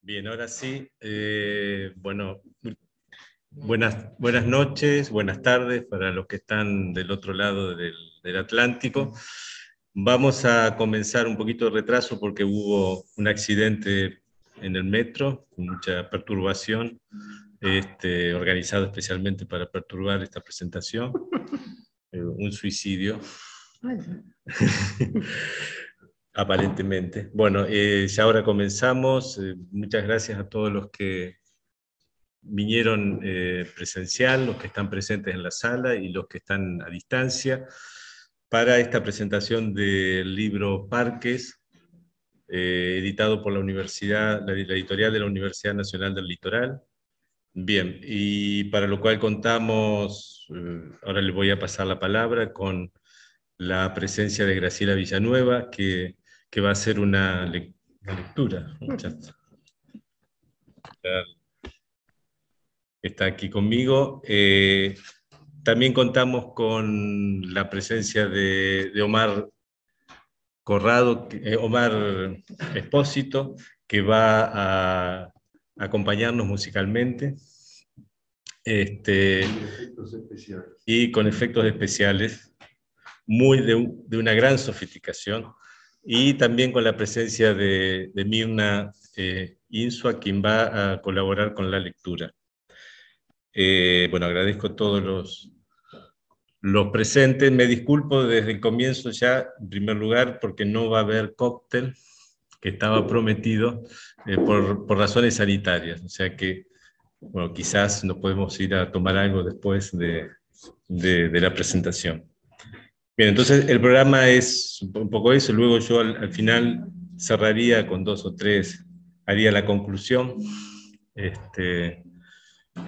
Bien, ahora sí. Bueno, buenas noches, buenas tardes para los que están del otro lado del Atlántico. Vamos a comenzar un poquito de retraso porque hubo un accidente en el metro, con mucha perturbación, organizado especialmente para perturbar esta presentación. Un suicidio. Aparentemente. Bueno, ya ahora comenzamos. Muchas gracias a todos los que vinieron presencial, los que están presentes en la sala y los que están a distancia, para esta presentación del libro Parques, editado por la Universidad, la editorial de la Universidad Nacional del Litoral. Bien, y para lo cual contamos, ahora le voy a pasar la palabra, con la presencia de Graciela Villanueva, que va a hacer una lectura. Está aquí conmigo. También contamos con la presencia de Omar Corrado, Omar Espósito, que va a acompañarnos musicalmente. Y con efectos especiales, de una gran sofisticación, y también con la presencia de Mirna Insua, quien va a colaborar con la lectura. Bueno, agradezco a todos los presentes. Me disculpo desde el comienzo ya, en primer lugar, porque no va a haber cóctel, que estaba prometido, por razones sanitarias. O sea que, bueno, quizás nos podemos ir a tomar algo después de la presentación. Bien, entonces el programa es un poco eso. Luego yo al final cerraría con 2 o 3, haría la conclusión.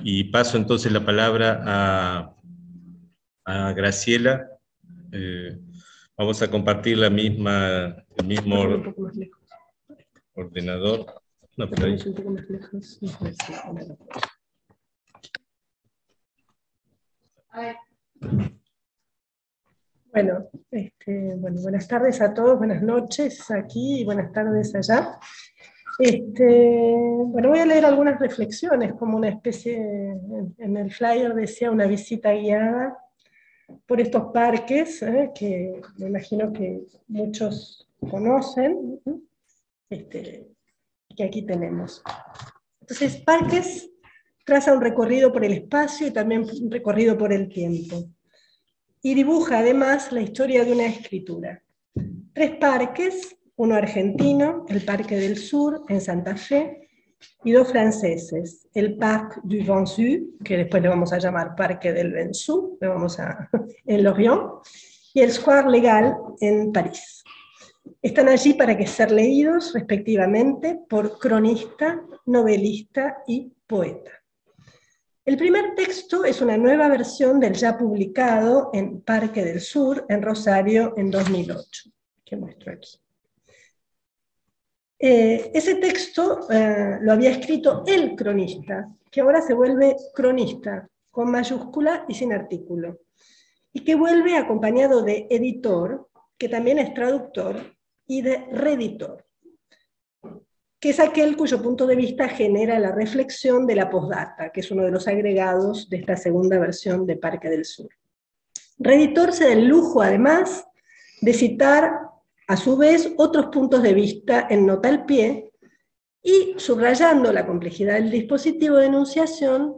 Y paso entonces la palabra a Graciela. Vamos a compartir el mismo ordenador. No, pero ahí. Un poco más lejos. Bueno, buenas tardes a todos, buenas noches aquí y buenas tardes allá. Bueno, voy a leer algunas reflexiones, como una especie, en el flyer decía, una visita guiada por estos parques, que me imagino que muchos conocen, que aquí tenemos. Entonces, Parques traza un recorrido por el espacio y también un recorrido por el tiempo. Y dibuja además la historia de una escritura. 3 parques, uno argentino, el Parque del Sur, en Santa Fe, y 2 franceses, el Parc du Ventoux, que después le vamos a llamar Parque del Ventoux, en Lorient, y el Square Legal en París. Están allí para que ser leídos, respectivamente, por cronista, novelista y poeta. El primer texto es una nueva versión del ya publicado en Parque del Sur, en Rosario, en 2008, que muestro aquí. Ese texto lo había escrito el cronista, que ahora se vuelve cronista, con mayúscula y sin artículo, y que vuelve acompañado de editor, que también es traductor, y de reditor, que es aquel cuyo punto de vista genera la reflexión de la postdata, que es uno de los agregados de esta segunda versión de Parque del Sur. Reditor se da el lujo, además, de citar, a su vez, otros puntos de vista en nota al pie, y subrayando la complejidad del dispositivo de enunciación,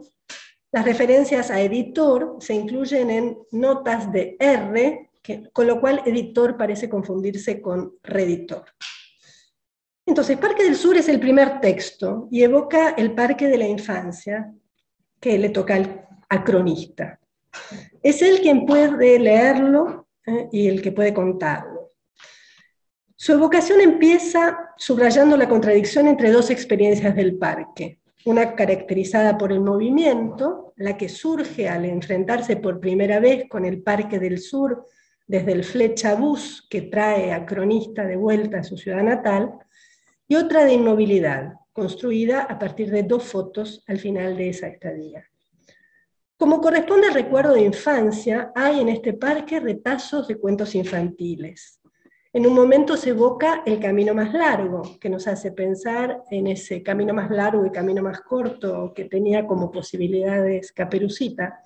las referencias a editor se incluyen en notas de R, con lo cual editor parece confundirse con reditor. Entonces, Parque del Sur es el primer texto y evoca el parque de la infancia que le toca al cronista. Es él quien puede leerlo y el que puede contarlo. Su evocación empieza subrayando la contradicción entre 2 experiencias del parque, una caracterizada por el movimiento, la que surge al enfrentarse por primera vez con el Parque del Sur desde el flechabús que trae a cronista de vuelta a su ciudad natal, y otra de inmovilidad, construida a partir de 2 fotos al final de esa estadía. Como corresponde al recuerdo de infancia, hay en este parque retazos de cuentos infantiles. En un momento se evoca el camino más largo, que nos hace pensar en ese camino más largo y camino más corto que tenía como posibilidades Caperucita.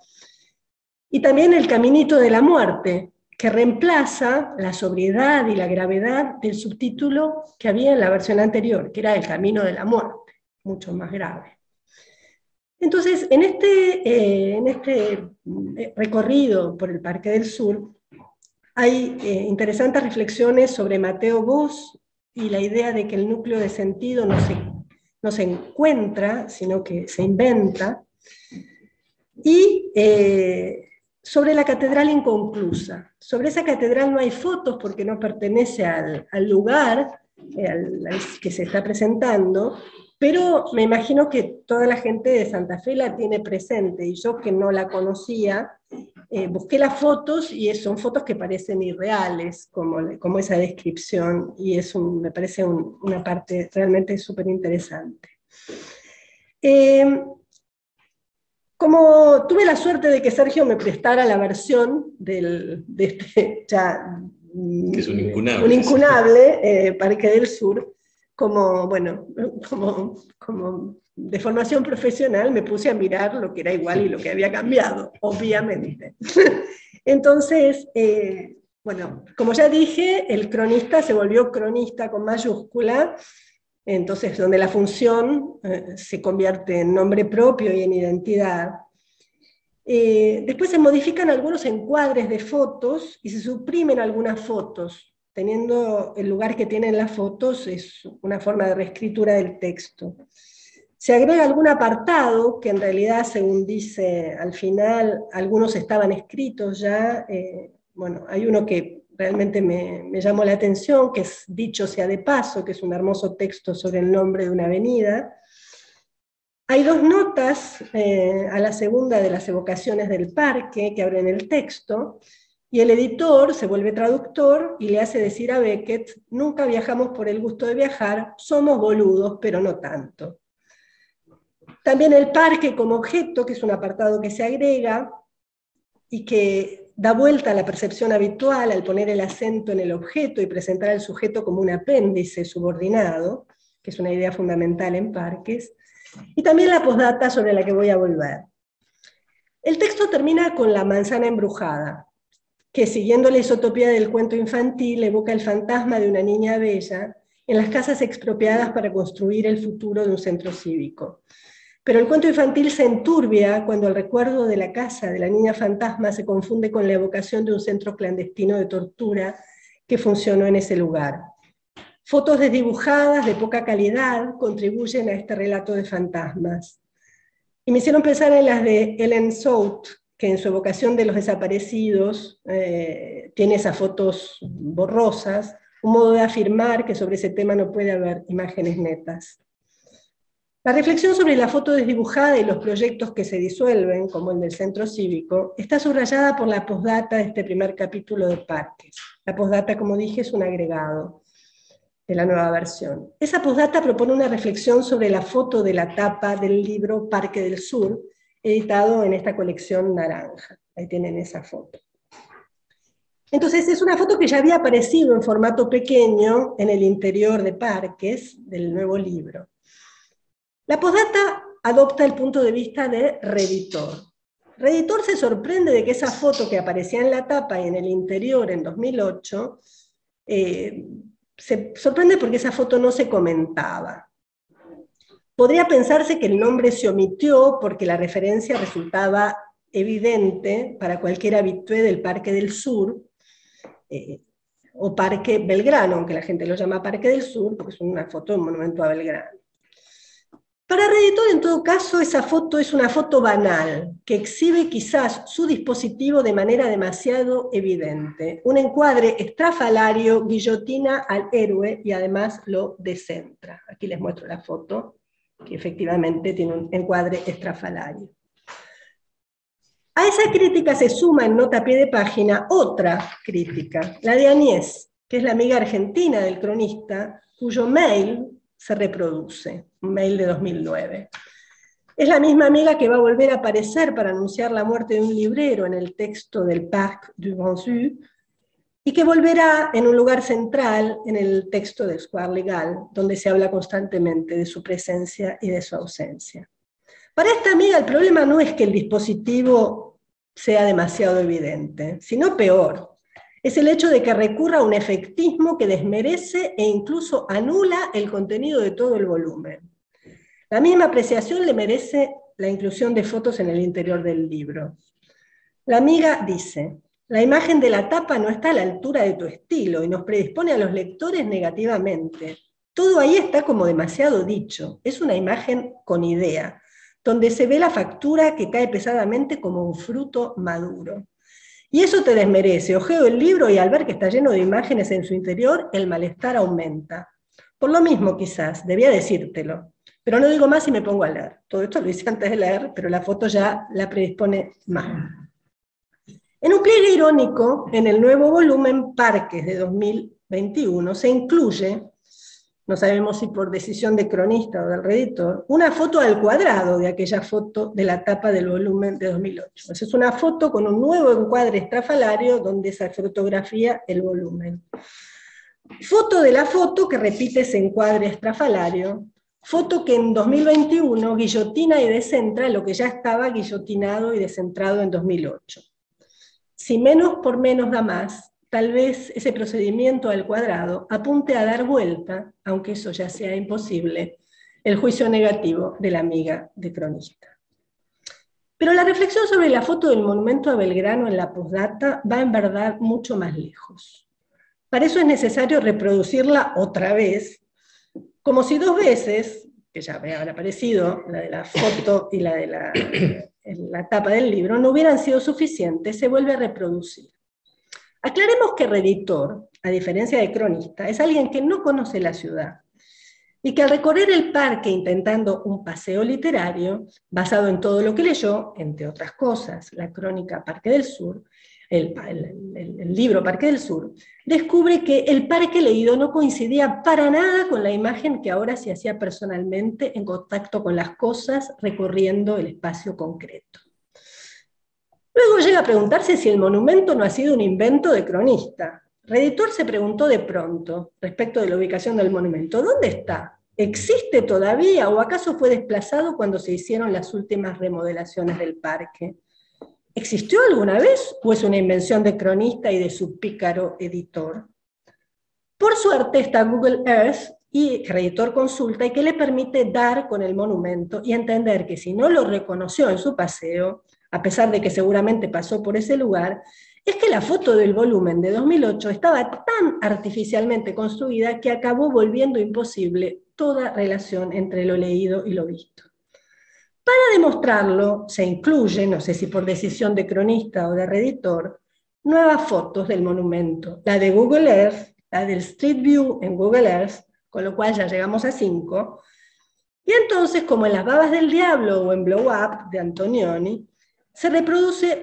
Y también el caminito de la muerte, que reemplaza la sobriedad y la gravedad del subtítulo que había en la versión anterior, que era el camino de la muerte, mucho más grave. Entonces, en este recorrido por el Parque del Sur, hay interesantes reflexiones sobre Mateo Bosch y la idea de que el núcleo de sentido no se encuentra, sino que se inventa, y sobre la catedral inconclusa. Sobre esa catedral no hay fotos porque no pertenece al lugar al que se está presentando, pero me imagino que toda la gente de Santa Fe la tiene presente, y yo, que no la conocía, busqué las fotos y son fotos que parecen irreales, como esa descripción, y me parece una parte realmente súper interesante. Como tuve la suerte de que Sergio me prestara la versión de este ya que es un incunable Parque del Sur, como de formación profesional me puse a mirar lo que era igual y lo que había cambiado, obviamente. Entonces, bueno, como ya dije, el cronista se volvió cronista con mayúscula, entonces donde la función se convierte en nombre propio y en identidad. Después se modifican algunos encuadres de fotos y se suprimen algunas fotos, teniendo el lugar que tienen las fotos, es una forma de reescritura del texto. Se agrega algún apartado, que en realidad, según dice al final, algunos estaban escritos ya. Bueno, hay uno que realmente me llamó la atención, que es Dicho sea de paso, que es un hermoso texto sobre el nombre de una avenida. Hay dos notas a la segunda de las evocaciones del parque que abren el texto, y el editor se vuelve traductor y le hace decir a Beckett: nunca viajamos por el gusto de viajar, somos boludos, pero no tanto. También el parque como objeto, que es un apartado que se agrega y que da vuelta a la percepción habitual al poner el acento en el objeto y presentar al sujeto como un apéndice subordinado, que es una idea fundamental en Parques, y también la postdata sobre la que voy a volver. El texto termina con la manzana embrujada, que, siguiendo la isotopía del cuento infantil, evoca el fantasma de una niña bella en las casas expropiadas para construir el futuro de un centro cívico. Pero el cuento infantil se enturbia cuando el recuerdo de la casa de la niña fantasma se confunde con la evocación de un centro clandestino de tortura que funcionó en ese lugar. Fotos desdibujadas de poca calidad contribuyen a este relato de fantasmas. Y me hicieron pensar en las de Ellen South, que en su evocación de los desaparecidos tiene esas fotos borrosas, un modo de afirmar que sobre ese tema no puede haber imágenes netas. La reflexión sobre la foto desdibujada y los proyectos que se disuelven, como el del centro cívico, está subrayada por la postdata de este primer capítulo de Parques. La postdata, como dije, es un agregado de la nueva versión. Esa postdata propone una reflexión sobre la foto de la tapa del libro Parque del Sur, editado en esta colección naranja. Ahí tienen esa foto. Entonces, es una foto que ya había aparecido en formato pequeño en el interior de Parques, del nuevo libro. La postdata adopta el punto de vista de Reditor. Reditor se sorprende de que esa foto que aparecía en la tapa y en el interior en 2008, se sorprende porque esa foto no se comentaba. Podría pensarse que el nombre se omitió porque la referencia resultaba evidente para cualquier habitué del Parque del Sur, o Parque Belgrano, aunque la gente lo llama Parque del Sur, porque es una foto de un monumento a Belgrano. Para Reditor, en todo caso, esa foto es una foto banal, que exhibe quizás su dispositivo de manera demasiado evidente. Un encuadre estrafalario guillotina al héroe y además lo descentra. Aquí les muestro la foto, que efectivamente tiene un encuadre estrafalario. A esa crítica se suma en nota a pie de página otra crítica, la de Agnès, que es la amiga argentina del cronista, cuyo mail se reproduce, un mail de 2009. Es la misma amiga que va a volver a aparecer para anunciar la muerte de un librero en el texto del Parc du Grand Sud, y que volverá en un lugar central en el texto del Square Legal, donde se habla constantemente de su presencia y de su ausencia. Para esta amiga el problema no es que el dispositivo sea demasiado evidente, sino peor. Es el hecho de que recurra a un efectismo que desmerece e incluso anula el contenido de todo el volumen. La misma apreciación le merece la inclusión de fotos en el interior del libro. La amiga dice: la imagen de la tapa no está a la altura de tu estilo y nos predispone a los lectores negativamente. Todo ahí está como demasiado dicho. Es una imagen con idea, donde se ve la factura que cae pesadamente como un fruto maduro. Y eso te desmerece. Ojeo el libro y al ver que está lleno de imágenes en su interior, el malestar aumenta. Por lo mismo, quizás, debía decírtelo. Pero no digo más y me pongo a leer. Todo esto lo hice antes de leer, pero la foto ya la predispone más. En un pliegue irónico, en el nuevo volumen Parques de 2021, se incluye, no sabemos si por decisión de cronista o del reeditor, una foto al cuadrado de aquella foto de la tapa del volumen de 2008. Esa es una foto con un nuevo encuadre estrafalario donde se fotografía el volumen. Foto de la foto que repite ese encuadre estrafalario, foto que en 2021 guillotina y descentra lo que ya estaba guillotinado y descentrado en 2008. Si menos por menos da más, tal vez ese procedimiento al cuadrado apunte a dar vuelta, aunque eso ya sea imposible, el juicio negativo de la amiga de cronista. Pero la reflexión sobre la foto del monumento a Belgrano en la postdata va en verdad mucho más lejos. Para eso es necesario reproducirla otra vez, como si dos veces, que ya me han aparecido, la de la foto y la de la tapa del libro, no hubieran sido suficientes, se vuelve a reproducir. Aclaremos que reeditor, a diferencia de cronista, es alguien que no conoce la ciudad y que al recorrer el parque intentando un paseo literario, basado en todo lo que leyó, entre otras cosas, la crónica Parque del Sur, el libro Parque del Sur, descubre que el parque leído no coincidía para nada con la imagen que ahora se hacía personalmente en contacto con las cosas, recorriendo el espacio concreto. Luego llega a preguntarse si el monumento no ha sido un invento de cronista. Reeditor se preguntó de pronto, respecto de la ubicación del monumento, ¿dónde está? ¿Existe todavía o acaso fue desplazado cuando se hicieron las últimas remodelaciones del parque? ¿Existió alguna vez o es una invención de cronista y de su pícaro editor? Por suerte está Google Earth y Reeditor consulta y que le permite dar con el monumento y entender que si no lo reconoció en su paseo, a pesar de que seguramente pasó por ese lugar, es que la foto del volumen de 2008 estaba tan artificialmente construida que acabó volviendo imposible toda relación entre lo leído y lo visto. Para demostrarlo, se incluye, no sé si por decisión de cronista o de reeditor, nuevas fotos del monumento, la de Google Earth, la del Street View en Google Earth, con lo cual ya llegamos a 5, y entonces, como en Las Babas del Diablo o en Blow Up de Antonioni, se produce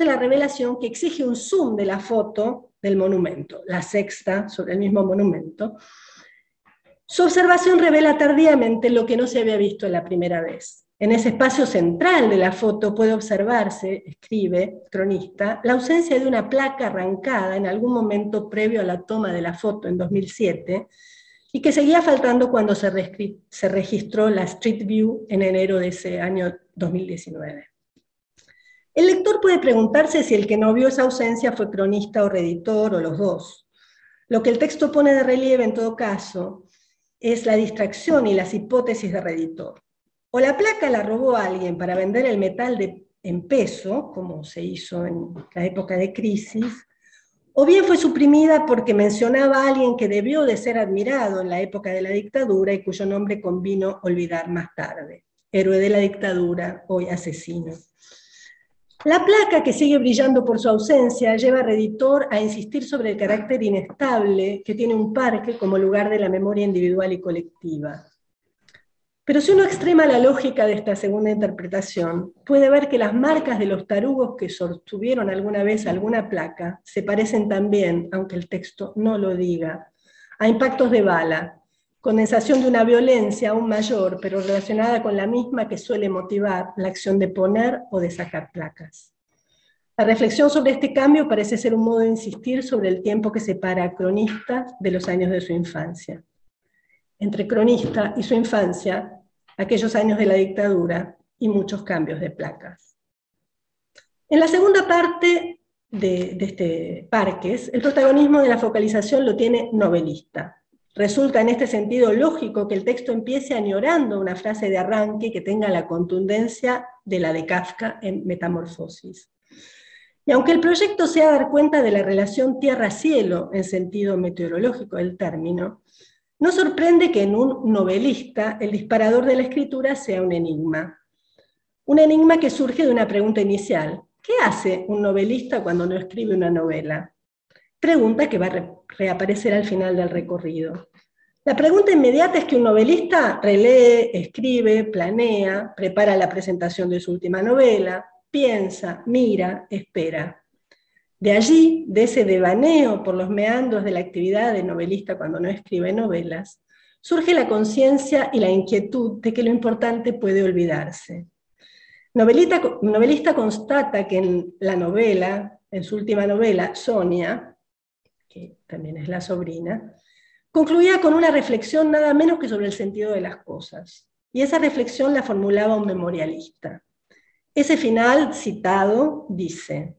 la revelación que exige un zoom de la foto del monumento, la sexta sobre el mismo monumento. Su observación revela tardíamente lo que no se había visto la primera vez. En ese espacio central de la foto puede observarse, escribe cronista, la ausencia de una placa arrancada en algún momento previo a la toma de la foto en 2007 y que seguía faltando cuando se registró la Street View en enero de ese año 2019. El lector puede preguntarse si el que no vio esa ausencia fue cronista o reeditor o los dos. Lo que el texto pone de relieve en todo caso es la distracción y las hipótesis de reeditor. O la placa la robó alguien para vender el metal en peso, como se hizo en la época de crisis, o bien fue suprimida porque mencionaba a alguien que debió de ser admirado en la época de la dictadura y cuyo nombre convino olvidar más tarde. Héroe de la dictadura, hoy asesino. La placa, que sigue brillando por su ausencia, lleva a Reeditor a insistir sobre el carácter inestable que tiene un parque como lugar de la memoria individual y colectiva. Pero si uno extrema la lógica de esta segunda interpretación, puede ver que las marcas de los tarugos que sostuvieron alguna vez alguna placa se parecen también, aunque el texto no lo diga, a impactos de bala, condensación de una violencia aún mayor, pero relacionada con la misma que suele motivar la acción de poner o de sacar placas. La reflexión sobre este cambio parece ser un modo de insistir sobre el tiempo que separa a Cronista de los años de su infancia. Entre Cronista y su infancia, aquellos años de la dictadura y muchos cambios de placas. En la segunda parte de este Parques, el protagonismo de la focalización lo tiene Novelista. Resulta en este sentido lógico que el texto empiece añorando una frase de arranque que tenga la contundencia de la de Kafka en Metamorfosis. Y aunque el proyecto sea dar cuenta de la relación tierra-cielo en sentido meteorológico del término, no sorprende que en un novelista el disparador de la escritura sea un enigma. Un enigma que surge de una pregunta inicial. ¿Qué hace un novelista cuando no escribe una novela? Pregunta que va a reaparecer al final del recorrido. La pregunta inmediata es que un novelista relee, escribe, planea, prepara la presentación de su última novela, piensa, mira, espera. De allí, de ese devaneo por los meandros de la actividad de novelista cuando no escribe novelas, surge la conciencia y la inquietud de que lo importante puede olvidarse. Novelista constata que en la novela, en su última novela, Sonia, que también es la sobrina, concluía con una reflexión nada menos que sobre el sentido de las cosas. Y esa reflexión la formulaba un memorialista. Ese final citado dice: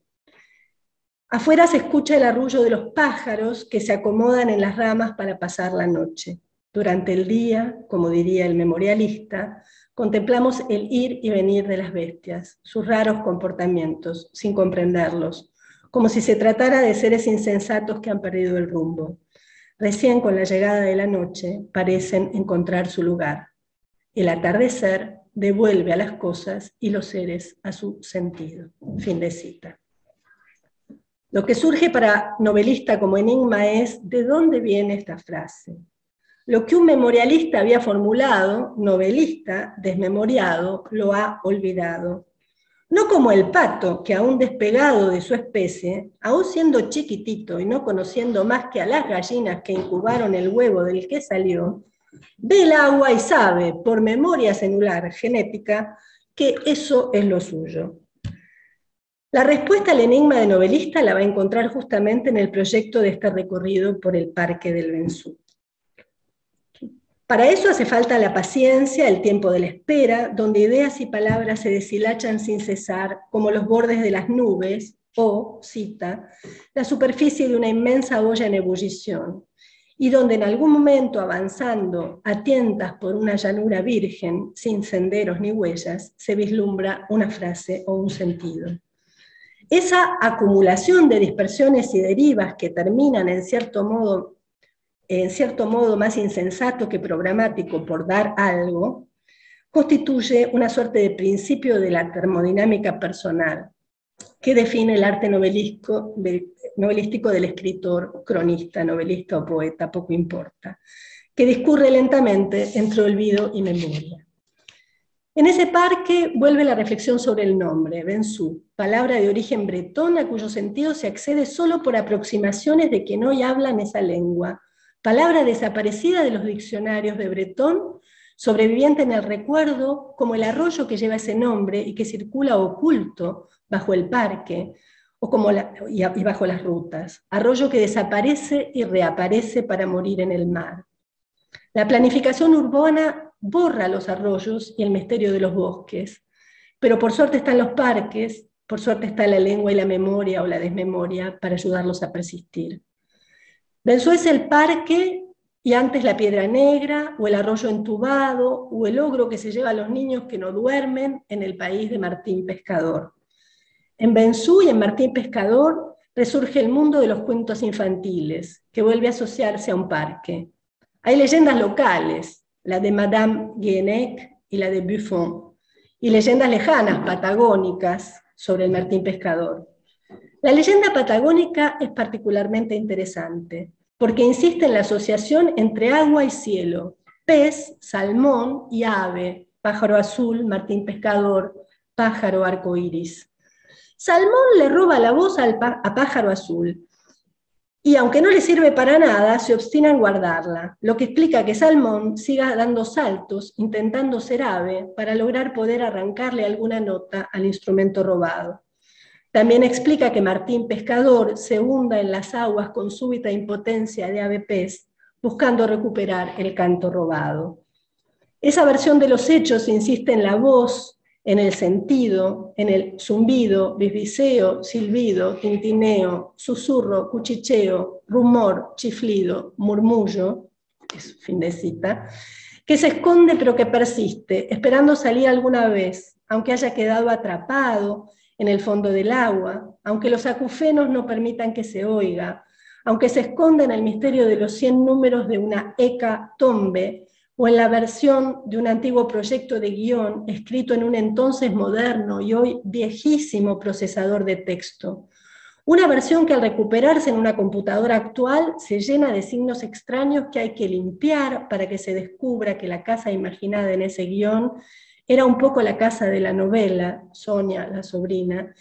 afuera se escucha el arrullo de los pájaros que se acomodan en las ramas para pasar la noche. Durante el día, como diría el memorialista, contemplamos el ir y venir de las bestias, sus raros comportamientos, sin comprenderlos, como si se tratara de seres insensatos que han perdido el rumbo. Recién con la llegada de la noche parecen encontrar su lugar. El atardecer devuelve a las cosas y los seres a su sentido. Fin de cita. Lo que surge para novelista como enigma es ¿de dónde viene esta frase? Lo que un memorialista había formulado, novelista, desmemoriado, lo ha olvidado. No como el pato, que aún despegado de su especie, aún siendo chiquitito y no conociendo más que a las gallinas que incubaron el huevo del que salió, ve el agua y sabe, por memoria celular genética, que eso es lo suyo. La respuesta al enigma de novelista la va a encontrar justamente en el proyecto de este recorrido por el Parque del Bensú. Para eso hace falta la paciencia, el tiempo de la espera, donde ideas y palabras se deshilachan sin cesar, como los bordes de las nubes, o, cita, la superficie de una inmensa olla en ebullición, y donde en algún momento, avanzando a tientas por una llanura virgen, sin senderos ni huellas, se vislumbra una frase o un sentido. Esa acumulación de dispersiones y derivas que terminan en cierto modo más insensato que programático por dar algo, constituye una suerte de principio de la termodinámica personal que define el arte novelístico del escritor, cronista, novelista o poeta, poco importa, que discurre lentamente entre olvido y memoria. En ese parque vuelve la reflexión sobre el nombre, Bensú, palabra de origen bretón a cuyo sentido se accede solo por aproximaciones de quien hoy hablan esa lengua, palabra desaparecida de los diccionarios de bretón, sobreviviente en el recuerdo como el arroyo que lleva ese nombre y que circula oculto bajo el parque y bajo las rutas, arroyo que desaparece y reaparece para morir en el mar. La planificación urbana borra los arroyos y el misterio de los bosques, pero por suerte están los parques, por suerte está la lengua y la memoria o la desmemoria para ayudarlos a persistir. Bensú es el parque y antes la piedra negra o el arroyo entubado o el ogro que se lleva a los niños que no duermen en el país de Martín Pescador. En Bensú y en Martín Pescador resurge el mundo de los cuentos infantiles, que vuelve a asociarse a un parque. Hay leyendas locales, la de Madame Guénec y la de Buffon, y leyendas lejanas, patagónicas, sobre el Martín Pescador. La leyenda patagónica es particularmente interesante, porque insiste en la asociación entre agua y cielo, pez, salmón y ave, pájaro azul, Martín Pescador, pájaro arcoíris. Salmón le roba la voz a pájaro azul, y aunque no le sirve para nada, se obstina en guardarla, lo que explica que Salmón siga dando saltos, intentando ser ave, para lograr poder arrancarle alguna nota al instrumento robado. También explica que Martín Pescador se hunda en las aguas con súbita impotencia de ave pez, buscando recuperar el canto robado. Esa versión de los hechos insiste en la voz, en el sentido, en el zumbido, bisbiseo, silbido, tintineo, susurro, cuchicheo, rumor, chiflido, murmullo, es fin de cita, que se esconde pero que persiste, esperando salir alguna vez, aunque haya quedado atrapado en el fondo del agua, aunque los acufenos no permitan que se oiga, aunque se esconda en el misterio de los 100 números de una hecatombe, o en la versión de un antiguo proyecto de guión escrito en un entonces moderno y hoy viejísimo procesador de texto. Una versión que al recuperarse en una computadora actual se llena de signos extraños que hay que limpiar para que se descubra que la casa imaginada en ese guión era un poco la casa de la novela, Sonia, la sobrina,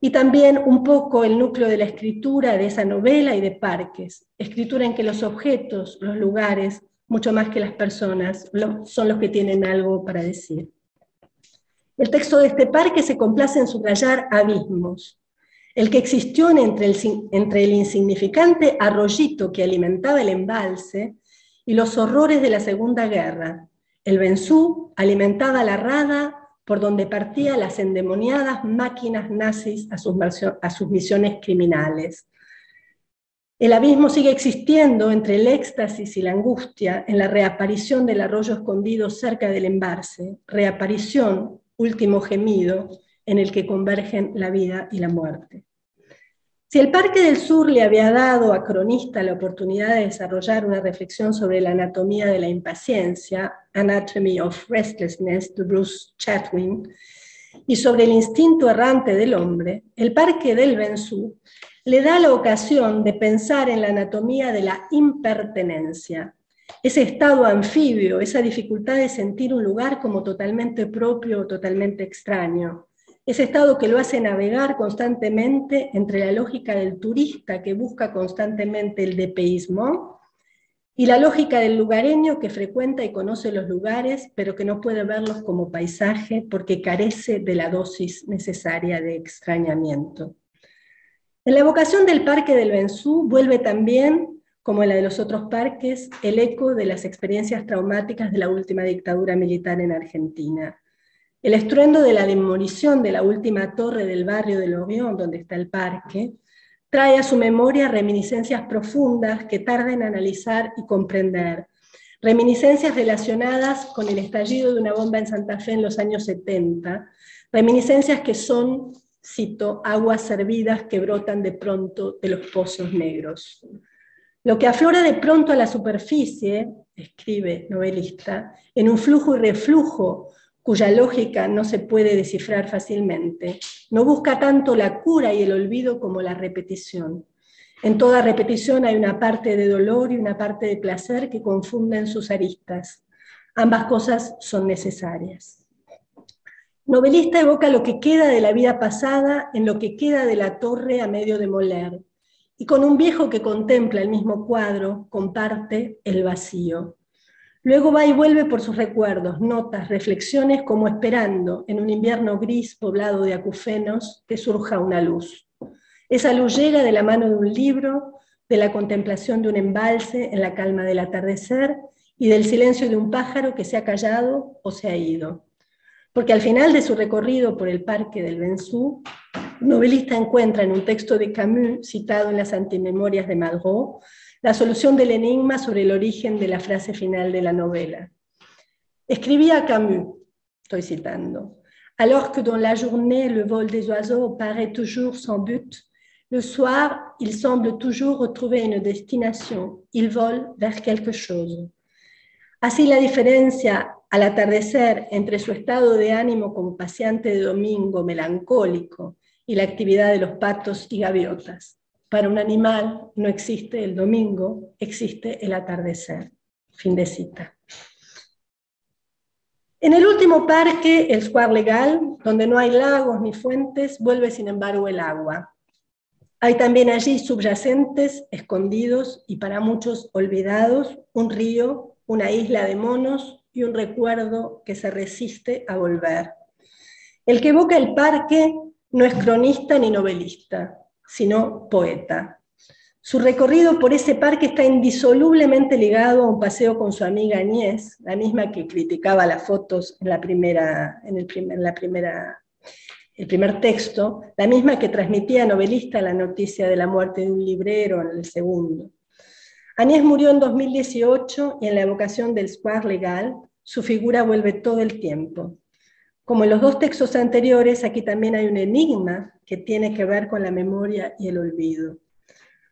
y también un poco el núcleo de la escritura de esa novela y de Parques, escritura en que los objetos, los lugares, mucho más que las personas, son los que tienen algo para decir. El texto de este Parque se complace en subrayar abismos, el que existió entre el insignificante arroyito que alimentaba el embalse y los horrores de la Segunda Guerra. El Benzú alimentaba la rada por donde partían las endemoniadas máquinas nazis a sus misiones criminales. El abismo sigue existiendo entre el éxtasis y la angustia en la reaparición del arroyo escondido cerca del embalse, reaparición, último gemido, en el que convergen la vida y la muerte. Si el Parque del Sur le había dado a Cronista la oportunidad de desarrollar una reflexión sobre la anatomía de la impaciencia, Anatomy of Restlessness, de Bruce Chatwin, y sobre el instinto errante del hombre, el Parque del Benzú le da la ocasión de pensar en la anatomía de la impertenencia, ese estado anfibio, esa dificultad de sentir un lugar como totalmente propio o totalmente extraño, ese estado que lo hace navegar constantemente entre la lógica del turista que busca constantemente el dépaysement y la lógica del lugareño que frecuenta y conoce los lugares, pero que no puede verlos como paisaje porque carece de la dosis necesaria de extrañamiento. En la evocación del Parque del Benzú vuelve también, como en la de los otros parques, el eco de las experiencias traumáticas de la última dictadura militar en Argentina. El estruendo de la demolición de la última torre del barrio de Lorient, donde está el parque, trae a su memoria reminiscencias profundas que tarda en analizar y comprender. Reminiscencias relacionadas con el estallido de una bomba en Santa Fe en los años 70, reminiscencias que son, cito, aguas servidas que brotan de pronto de los pozos negros. Lo que aflora de pronto a la superficie, escribe novelista, en un flujo y reflujo cuya lógica no se puede descifrar fácilmente, no busca tanto la cura y el olvido como la repetición. En toda repetición hay una parte de dolor y una parte de placer que confunden sus aristas. Ambas cosas son necesarias. Novelista evoca lo que queda de la vida pasada en lo que queda de la torre a medio demoler, y con un viejo que contempla el mismo cuadro, comparte el vacío. Luego va y vuelve por sus recuerdos, notas, reflexiones, como esperando, en un invierno gris poblado de acufenos, que surja una luz. Esa luz llega de la mano de un libro, de la contemplación de un embalse en la calma del atardecer y del silencio de un pájaro que se ha callado o se ha ido. Porque al final de su recorrido por el Parque del Benzú, novelista encuentra en un texto de Camus, citado en las Antimemorias de Malraux, la solución del enigma sobre el origen de la frase final de la novela. Escribía Camus, estoy citando, alors que dans la journée le vol des oiseaux paraît toujours sans but, le soir il semble toujours retrouver une destination, il vole vers quelque chose. Así la diferencia al atardecer entre su estado de ánimo como paseante de domingo melancólico y la actividad de los patos y gaviotas. Para un animal no existe el domingo, existe el atardecer. Fin de cita. En el último parque, el Square Legal, donde no hay lagos ni fuentes, vuelve sin embargo el agua. Hay también allí subyacentes, escondidos y para muchos olvidados, un río, una isla de monos y un recuerdo que se resiste a volver. El que evoca el parque No es cronista ni novelista, sino poeta. Su recorrido por ese parque está indisolublemente ligado a un paseo con su amiga Agnès, la misma que criticaba las fotos en el primer texto, la misma que transmitía novelista la noticia de la muerte de un librero en el segundo. Agnès murió en 2018 y en la evocación del Square Legal su figura vuelve todo el tiempo. Como en los dos textos anteriores, aquí también hay un enigma que tiene que ver con la memoria y el olvido.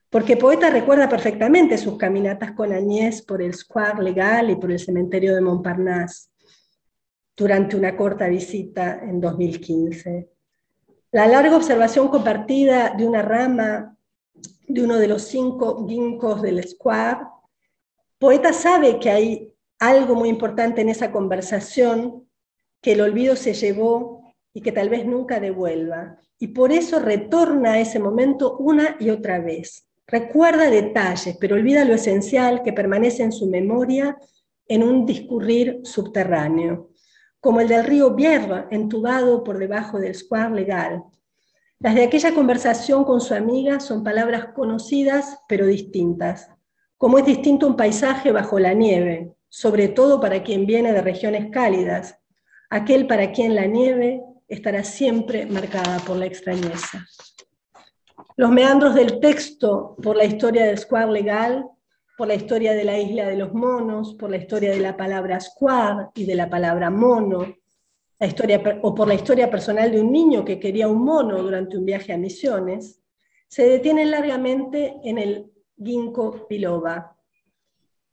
Porque Poeta recuerda perfectamente sus caminatas con Agnès por el Square Legal y por el cementerio de Montparnasse durante una corta visita en 2015. La larga observación compartida de una rama de uno de los 5 ginkgos del Square, Poeta sabe que hay algo muy importante en esa conversación que el olvido se llevó y que tal vez nunca devuelva, y por eso retorna a ese momento una y otra vez. Recuerda detalles, pero olvida lo esencial que permanece en su memoria en un discurrir subterráneo, como el del río Bièvre, entubado por debajo del Square Legal. Las de aquella conversación con su amiga son palabras conocidas, pero distintas, como es distinto un paisaje bajo la nieve, sobre todo para quien viene de regiones cálidas, aquel para quien la nieve estará siempre marcada por la extrañeza. Los meandros del texto, por la historia del Square Legal, por la historia de la isla de los monos, por la historia de la palabra square y de la palabra mono, o por la historia personal de un niño que quería un mono durante un viaje a Misiones, se detienen largamente en el ginkgo biloba,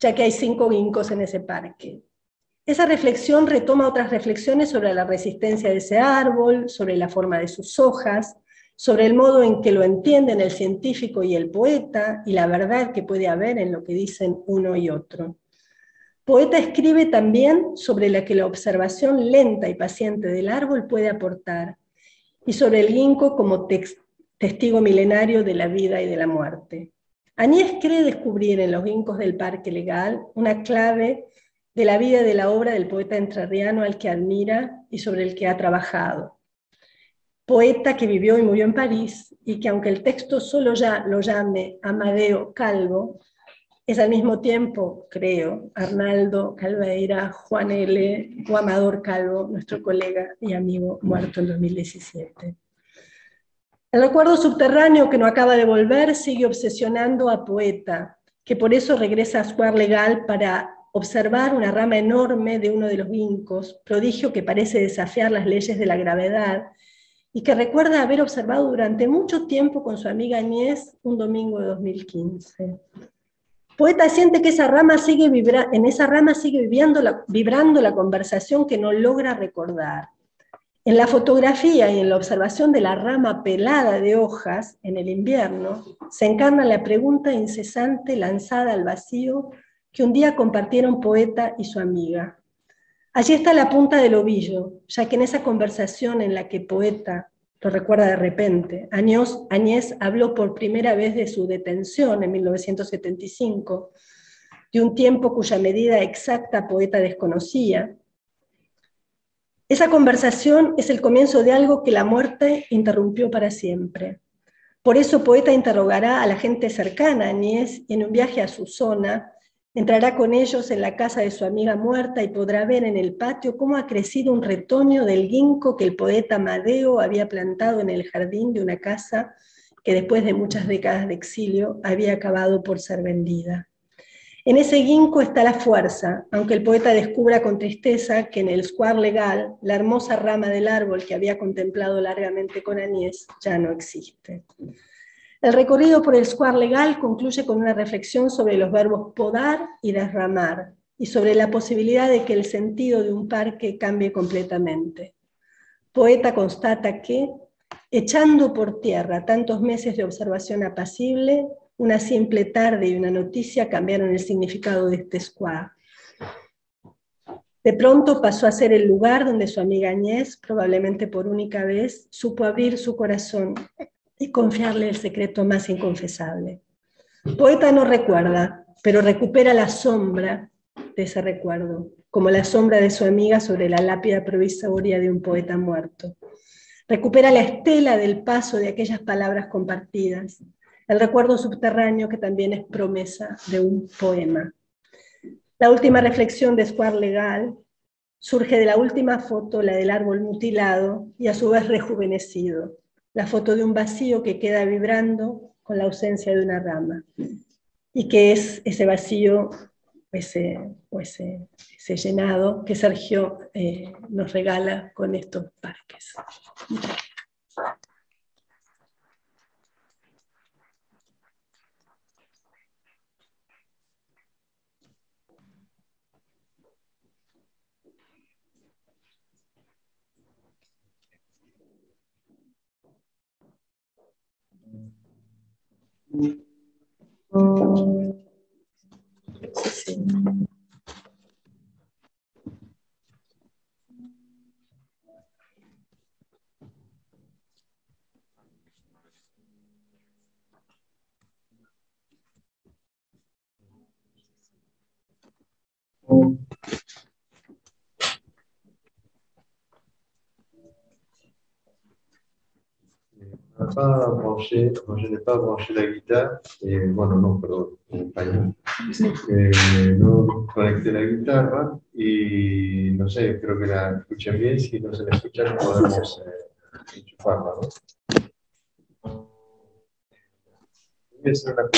ya que hay 5 ginkgos en ese parque. Esa reflexión retoma otras reflexiones sobre la resistencia de ese árbol, sobre la forma de sus hojas, sobre el modo en que lo entienden el científico y el poeta, y la verdad que puede haber en lo que dicen uno y otro. Poeta escribe también sobre la que la observación lenta y paciente del árbol puede aportar, y sobre el ginkgo como testigo milenario de la vida y de la muerte. Agnès cree descubrir en los ginkgos del Parque Legal una clave de la vida y de la obra del poeta entrerriano al que admira y sobre el que ha trabajado. Poeta que vivió y murió en París, y que aunque el texto solo ya lo llame Amadeo Calvo, es al mismo tiempo, creo, Arnaldo Calveira, Juan L. o Amador Calvo, nuestro colega y amigo muerto en 2017. El recuerdo subterráneo que no acaba de volver sigue obsesionando a Poeta, que por eso regresa a Square Legal para observar una rama enorme de uno de los ginkgos, prodigio que parece desafiar las leyes de la gravedad, y que recuerda haber observado durante mucho tiempo con su amiga Agnès un domingo de 2015. Poeta siente que en esa rama sigue vibrando la conversación que no logra recordar. En la fotografía y en la observación de la rama pelada de hojas en el invierno, se encarna la pregunta incesante lanzada al vacío que un día compartieron Poeta y su amiga. Allí está la punta del ovillo, ya que en esa conversación en la que Poeta lo recuerda de repente, Agnès habló por primera vez de su detención en 1975, de un tiempo cuya medida exacta Poeta desconocía. Esa conversación es el comienzo de algo que la muerte interrumpió para siempre. Por eso Poeta interrogará a la gente cercana a Agnès y en un viaje a su zona, entrará con ellos en la casa de su amiga muerta y podrá ver en el patio cómo ha crecido un retoño del ginkgo que el poeta Amadeo había plantado en el jardín de una casa que después de muchas décadas de exilio había acabado por ser vendida. En ese ginkgo está la fuerza, aunque el poeta descubra con tristeza que en el Square Legal la hermosa rama del árbol que había contemplado largamente con Agnès ya no existe. El recorrido por el Square Legal concluye con una reflexión sobre los verbos podar y desramar, y sobre la posibilidad de que el sentido de un parque cambie completamente. Poeta constata que, echando por tierra tantos meses de observación apacible, una simple tarde y una noticia cambiaron el significado de este square. De pronto pasó a ser el lugar donde su amiga Agnès, probablemente por única vez, supo abrir su corazón y confiarle el secreto más inconfesable. Poeta no recuerda, pero recupera la sombra de ese recuerdo, como la sombra de su amiga sobre la lápida provisoria de un poeta muerto. Recupera la estela del paso de aquellas palabras compartidas, el recuerdo subterráneo que también es promesa de un poema. La última reflexión de Square Legal surge de la última foto, la del árbol mutilado y a su vez rejuvenecido, la foto de un vacío que queda vibrando con la ausencia de una rama, y que es ese vacío, ese llenado que Sergio nos regala con estos parques. Sí. Je n'ai pas branché la guitare, et bueno, no, perdón, en español. No conecté la guitarra y no sé, creo que la escuchen bien, si no se la escuchan podemos enchufarla, ¿no? Voy a hacer una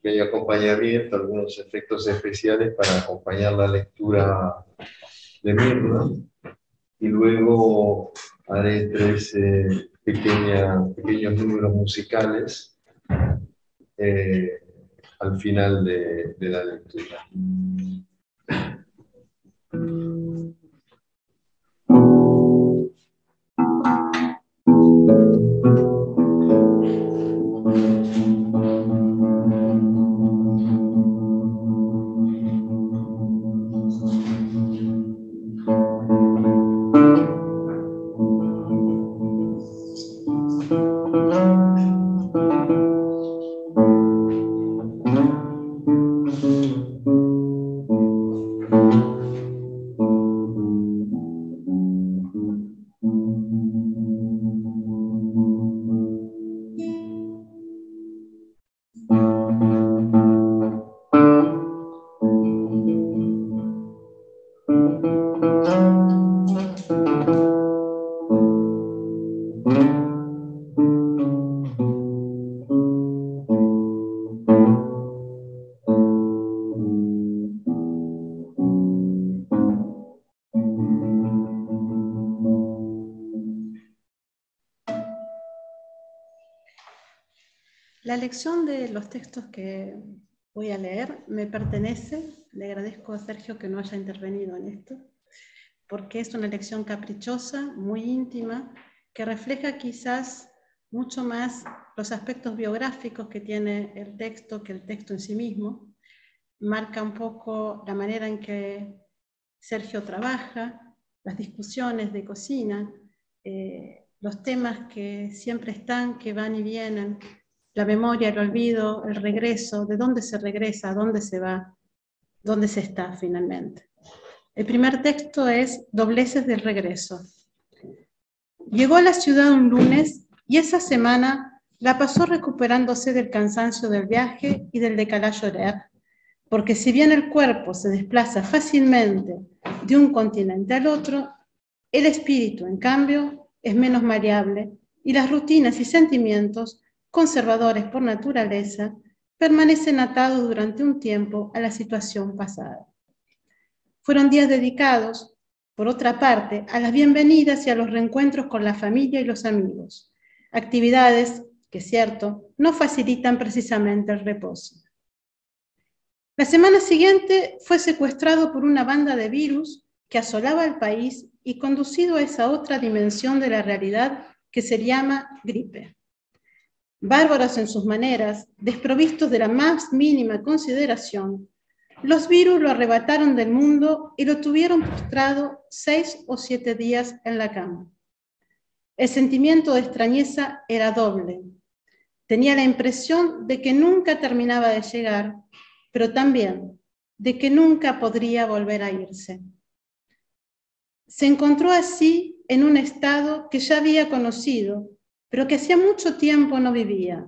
pequeño acompañamiento, algunos efectos especiales para acompañar la lectura de Mirna, y luego haré 3 pequeños números musicales al final de la lectura. La lección de los textos que voy a leer me pertenece. Le agradezco a Sergio que no haya intervenido en esto, porque es una lección caprichosa, muy íntima, que refleja quizás mucho más los aspectos biográficos que tiene el texto que el texto en sí mismo. Marca un poco la manera en que Sergio trabaja, las discusiones de cocina, los temas que siempre están, que van y vienen, la memoria, el olvido, el regreso, de dónde se regresa, a dónde se va, dónde se está finalmente. El primer texto es Dobleces del regreso. Llegó a la ciudad un lunes y esa semana la pasó recuperándose del cansancio del viaje y del decalage horario, porque si bien el cuerpo se desplaza fácilmente de un continente al otro, el espíritu, en cambio, es menos variable y las rutinas y sentimientos, conservadores por naturaleza, permanecen atados durante un tiempo a la situación pasada. Fueron días dedicados, por otra parte, a las bienvenidas y a los reencuentros con la familia y los amigos, actividades que, cierto, no facilitan precisamente el reposo. La semana siguiente fue secuestrado por una banda de virus que asolaba el país y conducido a esa otra dimensión de la realidad que se llama gripe. Bárbaros en sus maneras, desprovistos de la más mínima consideración, los virus lo arrebataron del mundo y lo tuvieron postrado 6 o 7 días en la cama. El sentimiento de extrañeza era doble. Tenía la impresión de que nunca terminaba de llegar, pero también de que nunca podría volver a irse. Se encontró así en un estado que ya había conocido, pero que hacía mucho tiempo no vivía.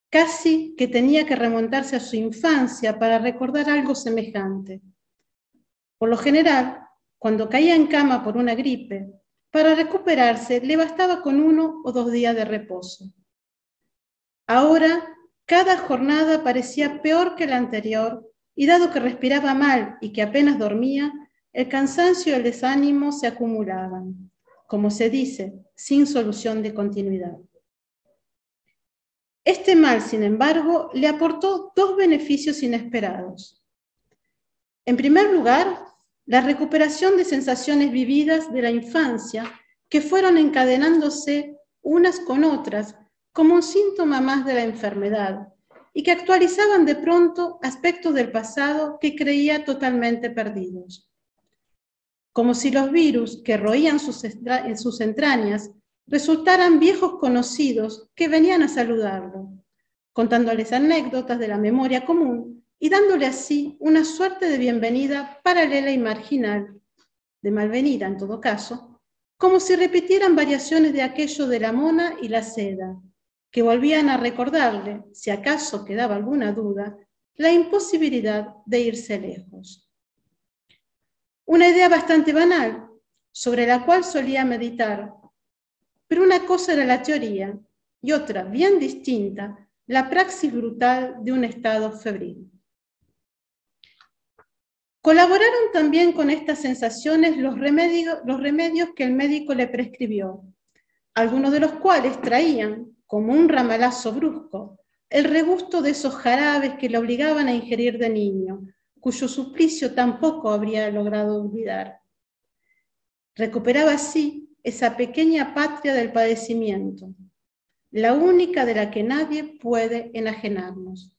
Casi que tenía que remontarse a su infancia para recordar algo semejante. Por lo general, cuando caía en cama por una gripe, para recuperarse le bastaba con 1 o 2 días de reposo. Ahora, cada jornada parecía peor que la anterior, y dado que respiraba mal y que apenas dormía, el cansancio y el desánimo se acumulaban, como se dice, sin solución de continuidad. Este mal, sin embargo, le aportó 2 beneficios inesperados. En primer lugar, la recuperación de sensaciones vividas de la infancia que fueron encadenándose unas con otras como un síntoma más de la enfermedad y que actualizaban de pronto aspectos del pasado que creía totalmente perdidos. Como si los virus que roían en sus entrañas resultaran viejos conocidos que venían a saludarlo, contándoles anécdotas de la memoria común y dándole así una suerte de bienvenida paralela y marginal, de malvenida en todo caso, como si repitieran variaciones de aquello de la mona y la seda, que volvían a recordarle, si acaso quedaba alguna duda, la imposibilidad de irse lejos. Una idea bastante banal, sobre la cual solía meditar, pero una cosa era la teoría y otra, bien distinta, la praxis brutal de un estado febril. Colaboraron también con estas sensaciones los remedios que el médico le prescribió, algunos de los cuales traían, como un ramalazo brusco, el regusto de esos jarabes que le obligaban a ingerir de niño, cuyo suplicio tampoco habría logrado olvidar. Recuperaba así esa pequeña patria del padecimiento, la única de la que nadie puede enajenarnos.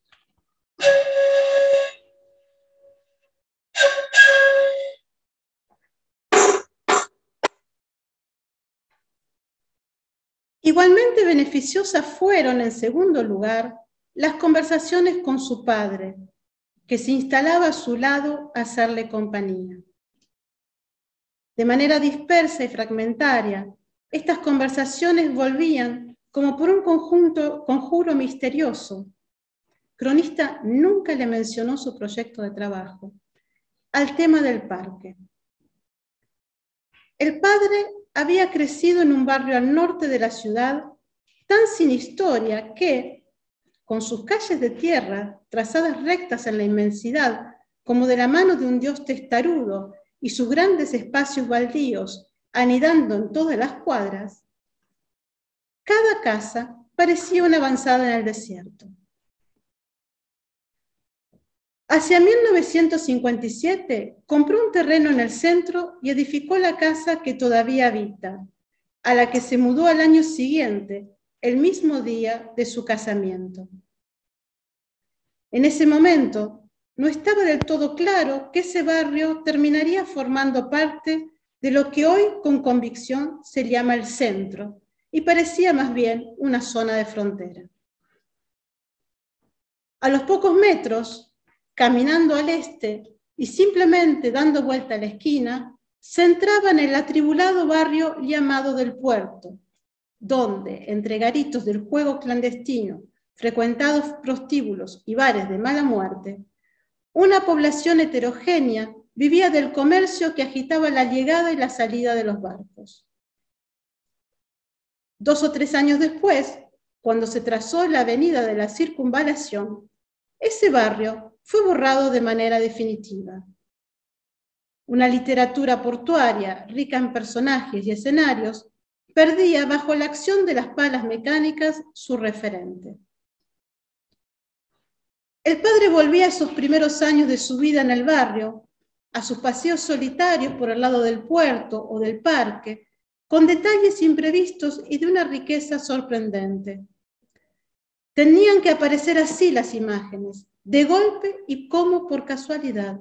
Igualmente beneficiosas fueron, en segundo lugar, las conversaciones con su padre, que se instalaba a su lado a hacerle compañía. De manera dispersa y fragmentaria, estas conversaciones volvían como por un conjuro misterioso. Cronista nunca le mencionó su proyecto de trabajo, al tema del parque. El padre había crecido en un barrio al norte de la ciudad, tan sin historia que, con sus calles de tierra trazadas rectas en la inmensidad, como de la mano de un dios testarudo, y sus grandes espacios baldíos anidando en todas las cuadras, cada casa parecía una avanzada en el desierto. Hacia 1957 compró un terreno en el centro y edificó la casa que todavía habita, a la que se mudó al año siguiente, el mismo día de su casamiento. En ese momento no estaba del todo claro que ese barrio terminaría formando parte de lo que hoy con convicción se llama el centro, y parecía más bien una zona de frontera. A los pocos metros, caminando al este y simplemente dando vuelta a la esquina, se entraba en el atribulado barrio llamado del Puerto, donde, entre garitos del juego clandestino, frecuentados prostíbulos y bares de mala muerte, una población heterogénea vivía del comercio que agitaba la llegada y la salida de los barcos. 2 o 3 años después, cuando se trazó la avenida de la Circunvalación, ese barrio fue borrado de manera definitiva. Una literatura portuaria rica en personajes y escenarios perdía bajo la acción de las palas mecánicas su referente. El padre volvía a esos primeros años de su vida en el barrio, a sus paseos solitarios por el lado del puerto o del parque, con detalles imprevistos y de una riqueza sorprendente. Tenían que aparecer así las imágenes, de golpe y como por casualidad.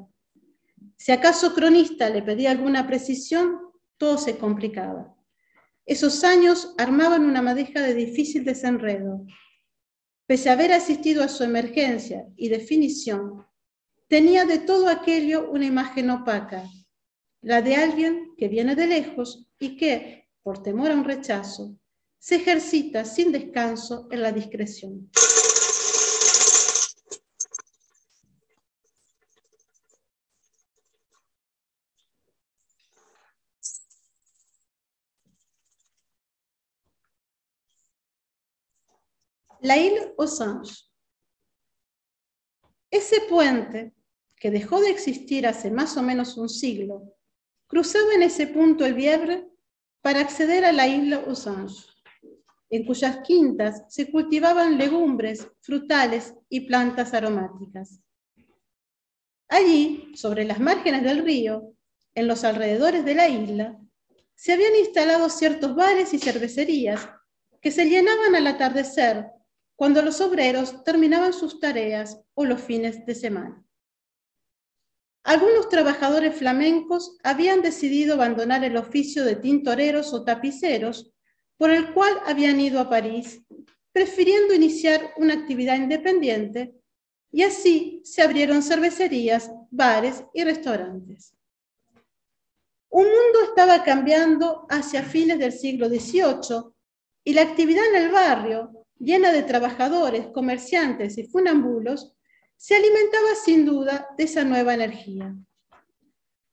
Si acaso Cronista le pedía alguna precisión, todo se complicaba. Esos años armaban una madeja de difícil desenredo. Pese a haber asistido a su emergencia y definición, tenía de todo aquello una imagen opaca, la de alguien que viene de lejos y que, por temor a un rechazo, se ejercita sin descanso en la discreción. La Île aux Anges. Ese puente, que dejó de existir hace más o menos un siglo, cruzaba en ese punto el Bièvre para acceder a la Île aux Anges, en cuyas quintas se cultivaban legumbres, frutales y plantas aromáticas. Allí, sobre las márgenes del río, en los alrededores de la isla, se habían instalado ciertos bares y cervecerías que se llenaban al atardecer cuando los obreros terminaban sus tareas o los fines de semana. Algunos trabajadores flamencos habían decidido abandonar el oficio de tintoreros o tapiceros por el cual habían ido a París, prefiriendo iniciar una actividad independiente, y así se abrieron cervecerías, bares y restaurantes. Un mundo estaba cambiando hacia fines del siglo XVIII y la actividad en el barrio, llena de trabajadores, comerciantes y funambulos, se alimentaba sin duda de esa nueva energía.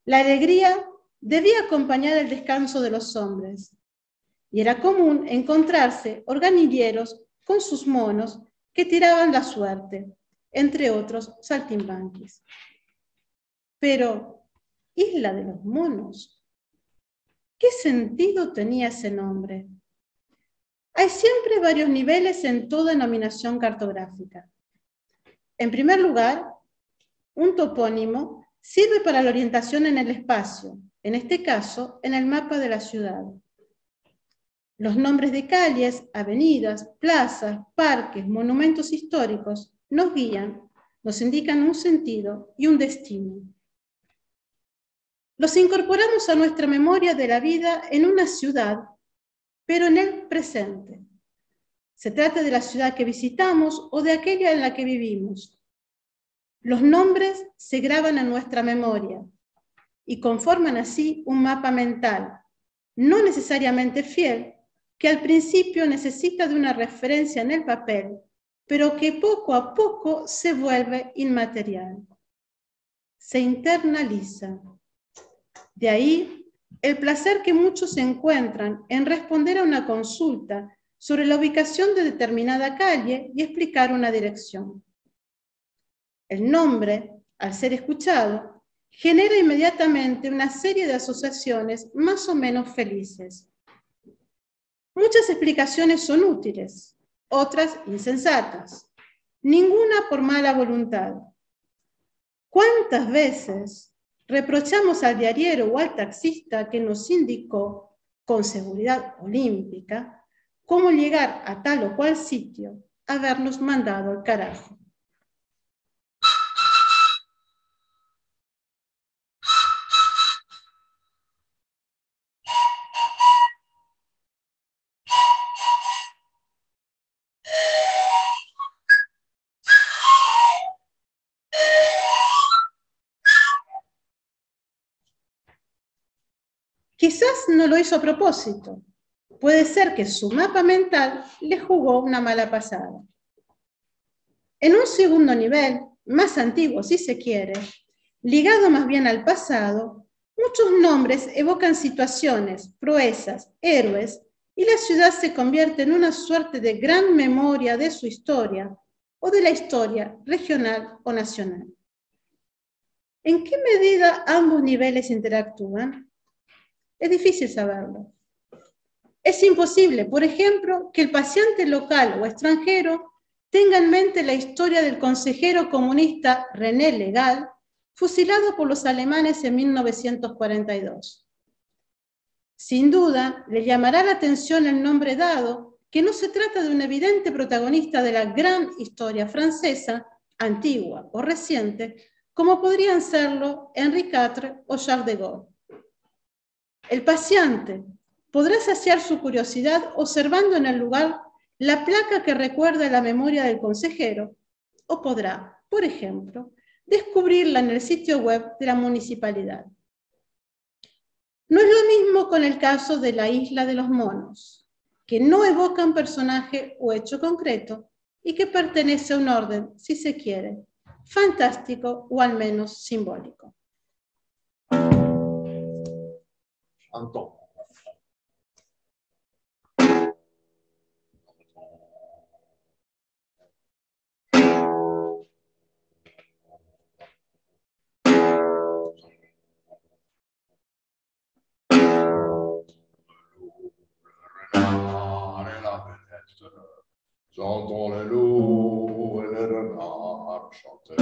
La alegría debía acompañar el descanso de los hombres, y era común encontrarse organilleros con sus monos que tiraban la suerte, entre otros saltimbanquis. Pero, Isla de los Monos, ¿qué sentido tenía ese nombre? Hay siempre varios niveles en toda denominación cartográfica. En primer lugar, un topónimo sirve para la orientación en el espacio, en este caso, en el mapa de la ciudad. Los nombres de calles, avenidas, plazas, parques, monumentos históricos nos guían, nos indican un sentido y un destino. Los incorporamos a nuestra memoria de la vida en una ciudad, pero en el presente. Se trata de la ciudad que visitamos o de aquella en la que vivimos. Los nombres se graban en nuestra memoria y conforman así un mapa mental, no necesariamente fiel, que al principio necesita de una referencia en el papel, pero que poco a poco se vuelve inmaterial. Se internaliza. De ahí el placer que muchos encuentran en responder a una consulta sobre la ubicación de determinada calle y explicar una dirección. El nombre, al ser escuchado, genera inmediatamente una serie de asociaciones más o menos felices. Muchas explicaciones son útiles, otras insensatas, ninguna por mala voluntad. ¿Cuántas veces reprochamos al diariero o al taxista que nos indicó, con seguridad olímpica, cómo llegar a tal o cual sitio, habernos mandado al carajo? Quizás no lo hizo a propósito. Puede ser que su mapa mental le jugó una mala pasada. En un segundo nivel, más antiguo si se quiere, ligado más bien al pasado, muchos nombres evocan situaciones, proezas, héroes, y la ciudad se convierte en una suerte de gran memoria de su historia o de la historia regional o nacional. ¿En qué medida ambos niveles interactúan? Es difícil saberlo. Es imposible, por ejemplo, que el paseante local o extranjero tenga en mente la historia del consejero comunista René Legal, fusilado por los alemanes en 1942. Sin duda, le llamará la atención el nombre dado, que no se trata de un evidente protagonista de la gran historia francesa, antigua o reciente, como podrían serlo Henri IV o Charles de Gaulle. El paseante podrá saciar su curiosidad observando en el lugar la placa que recuerda la memoria del consejero, o podrá, por ejemplo, descubrirla en el sitio web de la municipalidad. mismo con el caso de la isla de los monos, que no evoca un personaje o hecho concreto y que pertenece a un orden, si se quiere, fantástico o al menos simbólico. Anton. J'entends les loups et les renards chanter.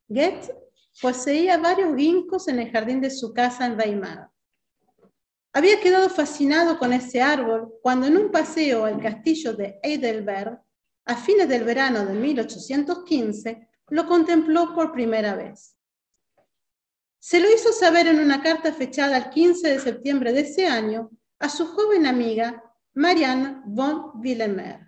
Goethe poseía varios ginkgos en el jardín de su casa en Weimar. Había quedado fascinado con ese árbol cuando en un paseo al castillo de Heidelberg, a fines del verano de 1815, lo contempló por primera vez. Se lo hizo saber en una carta fechada el 15 de septiembre de ese año a su joven amiga Marianne von Willemer.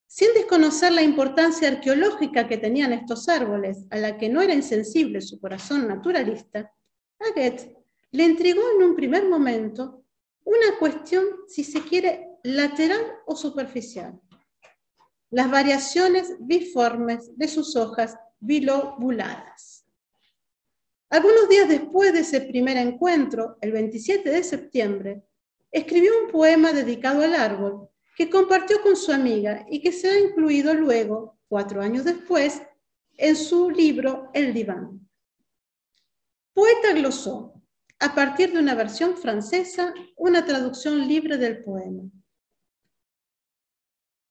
Sin desconocer la importancia arqueológica que tenían estos árboles, a la que no era insensible su corazón naturalista, a Goethe le intrigó en un primer momento una cuestión, si se quiere, lateral o superficial: las variaciones biformes de sus hojas bilobuladas. Algunos días después de ese primer encuentro, el 27 de septiembre, escribió un poema dedicado al árbol que compartió con su amiga y que se ha incluido luego, 4 años después, en su libro El diván. Poeta glosó, a partir de una versión francesa, una traducción libre del poema.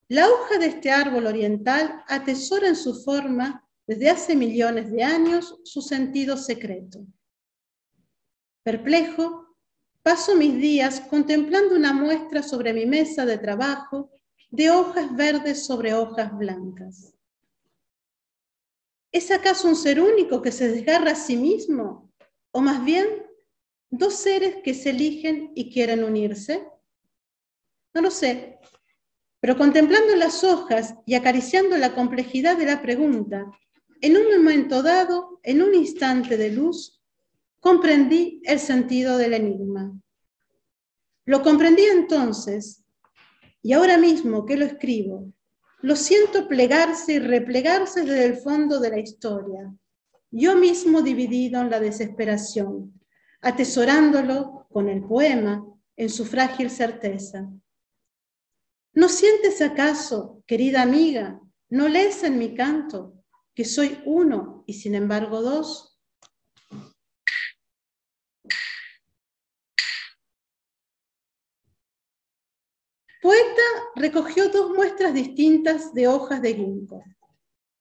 La hoja de este árbol oriental atesora en su forma, desde hace millones de años, su sentido secreto. Perplejo, paso mis días contemplando una muestra sobre mi mesa de trabajo de hojas verdes sobre hojas blancas. ¿Es acaso un ser único que se desgarra a sí mismo? ¿O más bien, 2 seres que se eligen y quieren unirse? No lo sé, pero contemplando las hojas y acariciando la complejidad de la pregunta, en un momento dado, en un instante de luz, comprendí el sentido del enigma. Lo comprendí entonces, y ahora mismo que lo escribo, lo siento plegarse y replegarse desde el fondo de la historia, yo mismo dividido en la desesperación, atesorándolo con el poema en su frágil certeza. ¿No sientes acaso, querida amiga, no lees en mi canto, que soy uno y sin embargo 2? Poeta recogió 2 muestras distintas de hojas de ginkgo,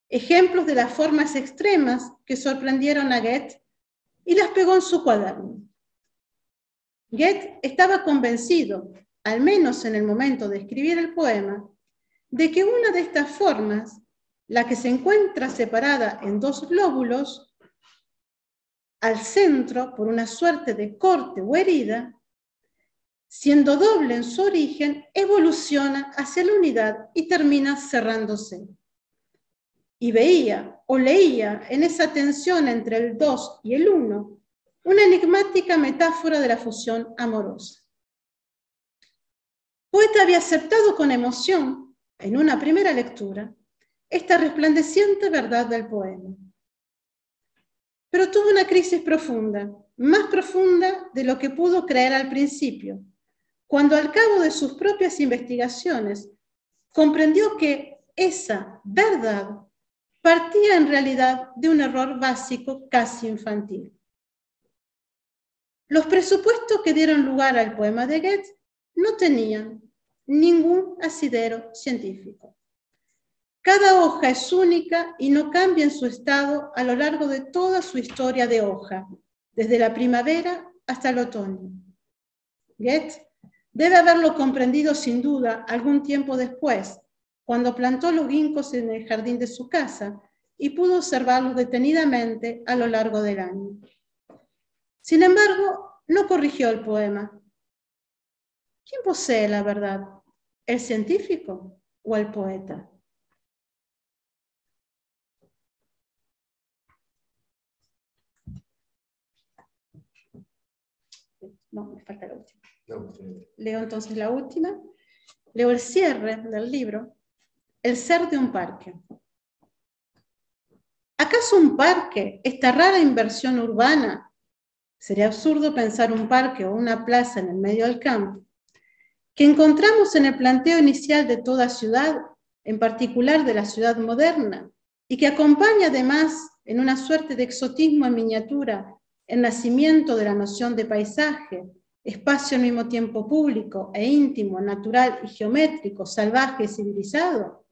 ejemplos de las formas extremas que sorprendieron a Goethe, y las pegó en su cuaderno. Goethe estaba convencido, al menos en el momento de escribir el poema, de que una de estas formas, la que se encuentra separada en 2 lóbulos, al centro por una suerte de corte o herida, siendo doble en su origen, evoluciona hacia la unidad y termina cerrándose. Y veía o leía en esa tensión entre el 2 y el 1 una enigmática metáfora de la fusión amorosa. Poeta había aceptado con emoción, en una primera lectura, esta resplandeciente verdad del poema. Pero tuvo una crisis profunda, más profunda de lo que pudo creer al principio, cuando al cabo de sus propias investigaciones comprendió que esa verdad partía en realidad de un error básico casi infantil. Los presupuestos que dieron lugar al poema de Goethe no tenían ningún asidero científico. Cada hoja es única y no cambia en su estado a lo largo de toda su historia de hoja, desde la primavera hasta el otoño. Goethe debe haberlo comprendido sin duda algún tiempo después, cuando plantó los ginkgos en el jardín de su casa y pudo observarlos detenidamente a lo largo del año. Sin embargo, no corrigió el poema. ¿Quién posee la verdad? ¿El científico o el poeta? No, me falta la última. No, Leo entonces la última. Leo el cierre del libro. El ser de un parque. ¿Acaso un parque, esta rara inversión urbana? Sería absurdo pensar un parque o una plaza en el medio del campo, que encontramos en el planteo inicial de toda ciudad, en particular de la ciudad moderna, y que acompaña además en una suerte de exotismo en miniatura el nacimiento de la noción de paisaje, espacio al mismo tiempo público e íntimo, natural y geométrico, salvaje y civilizado.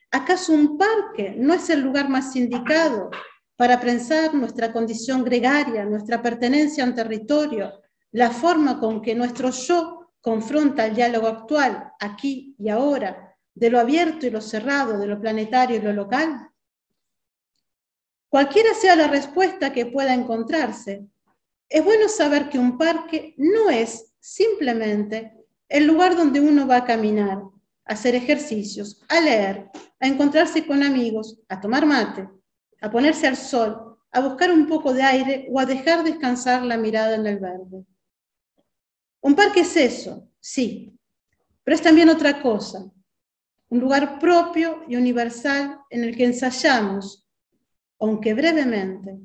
¿Acaso un parque no es el lugar más indicado para pensar nuestra condición gregaria, nuestra pertenencia a un territorio, la forma con que nuestro yo confronta el diálogo actual, aquí y ahora, de lo abierto y lo cerrado, de lo planetario y lo local? Cualquiera sea la respuesta que pueda encontrarse, es bueno saber que un parque no es simplemente el lugar donde uno va a caminar, a hacer ejercicios, a leer, a encontrarse con amigos, a tomar mate, a ponerse al sol, a buscar un poco de aire o a dejar descansar la mirada en el verde. Un parque es eso, sí, pero es también otra cosa, un lugar propio y universal en el que ensayamos, aunque brevemente,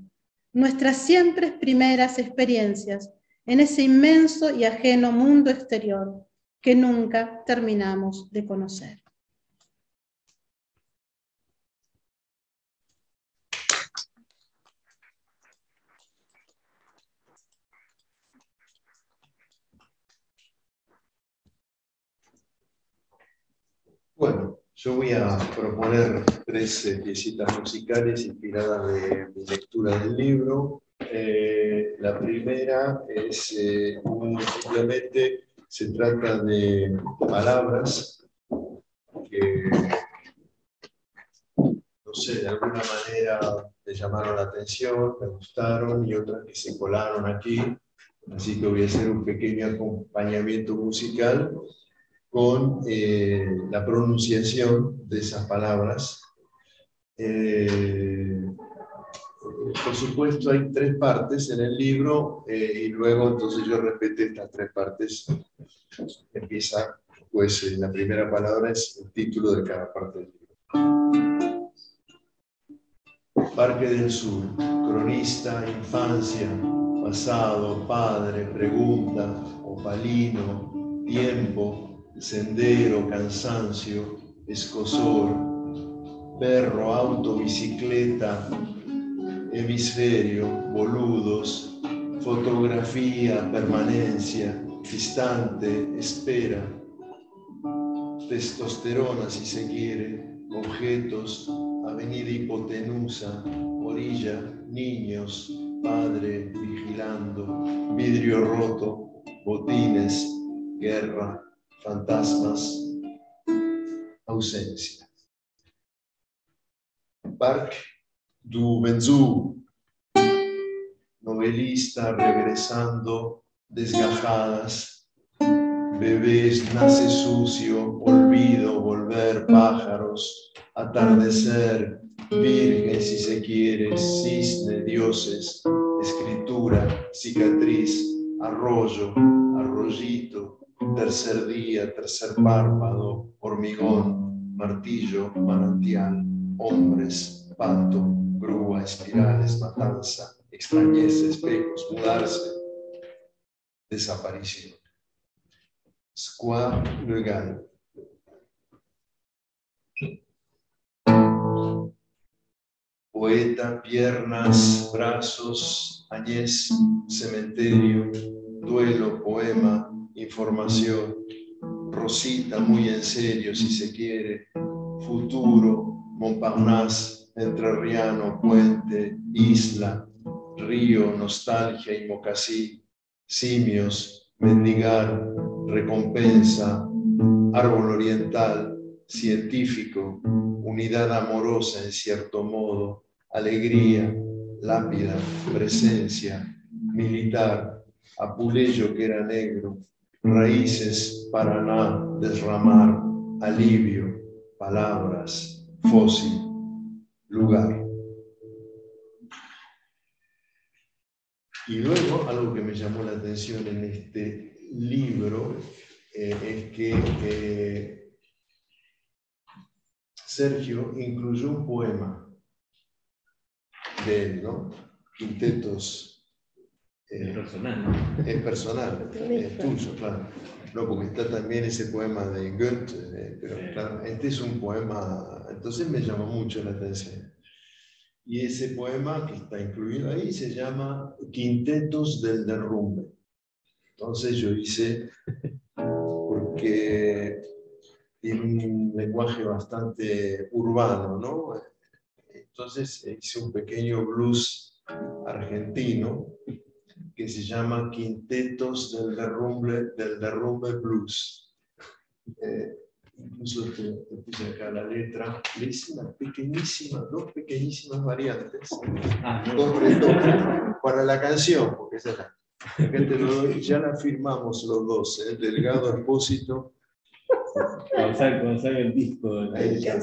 nuestras siempre primeras experiencias en ese inmenso y ajeno mundo exterior que nunca terminamos de conocer. bueno, yo voy a proponer 3 piecitas musicales inspiradas de mi lectura del libro. La primera es, simplemente se trata de palabras que, no sé, de alguna manera me llamaron la atención, me gustaron, y otras que se colaron aquí. Así que voy a hacer un pequeño acompañamiento musical con la pronunciación de esas palabras. Por supuesto, hay 3 partes en el libro, y luego entonces yo respeté estas 3 partes. Empieza, pues, la primera palabra es el título de cada parte del libro. Parque del Sur, cronista, infancia, pasado, padre, pregunta, opalino, tiempo, sendero, cansancio, escosor, perro, auto, bicicleta, hemisferio, boludos, fotografía, permanencia, distante, espera, testosterona si se quiere, objetos, avenida hipotenusa, orilla, niños, padre, vigilando, vidrio roto, botines, guerra, fantasmas, ausencia. Parc du Benzu, novelista regresando, desgajadas, bebés, nace sucio, olvido, volver, pájaros, atardecer, virgen si se quiere, cisne, dioses, escritura, cicatriz, arroyo, arroyito, tercer día, tercer párpado, hormigón, martillo, manantial, hombres, pato, grúa, espirales, matanza, extrañeza, espejos, mudarse, desaparición. Square legal. Poeta, piernas, brazos, añez, cementerio, duelo, poema, información, Rosita, muy en serio si se quiere, futuro, Montparnasse, entrerriano, puente, isla, río, nostalgia y mocasí, simios, mendigar, recompensa, árbol oriental, científico, unidad amorosa en cierto modo, alegría, lápida, presencia, militar, apuleyo que era negro, raíces, Paraná, desramar, alivio, palabras, fósil, lugar. Y luego, algo que me llamó la atención en este libro es que Sergio incluyó un poema de él, ¿no? Quintetos. Es personal. Es personal, es tuyo, claro. No, porque está también ese poema de Goethe, pero claro, este es un poema, entonces me llamó mucho la atención. Y ese poema que está incluido ahí se llama Quintetos del Derrumbe. Entonces yo hice, porque tiene un lenguaje bastante urbano, ¿no? Entonces hice un pequeño blues argentino que se llama Quintetos del Derrumbe Blues. Incluso te puse acá la letra, le hice dos pequeñísimas variantes, para la canción, porque esa acá te lo doy, ya la firmamos los dos, Delgado Espósito. Cuando salga el disco. Ahí ya.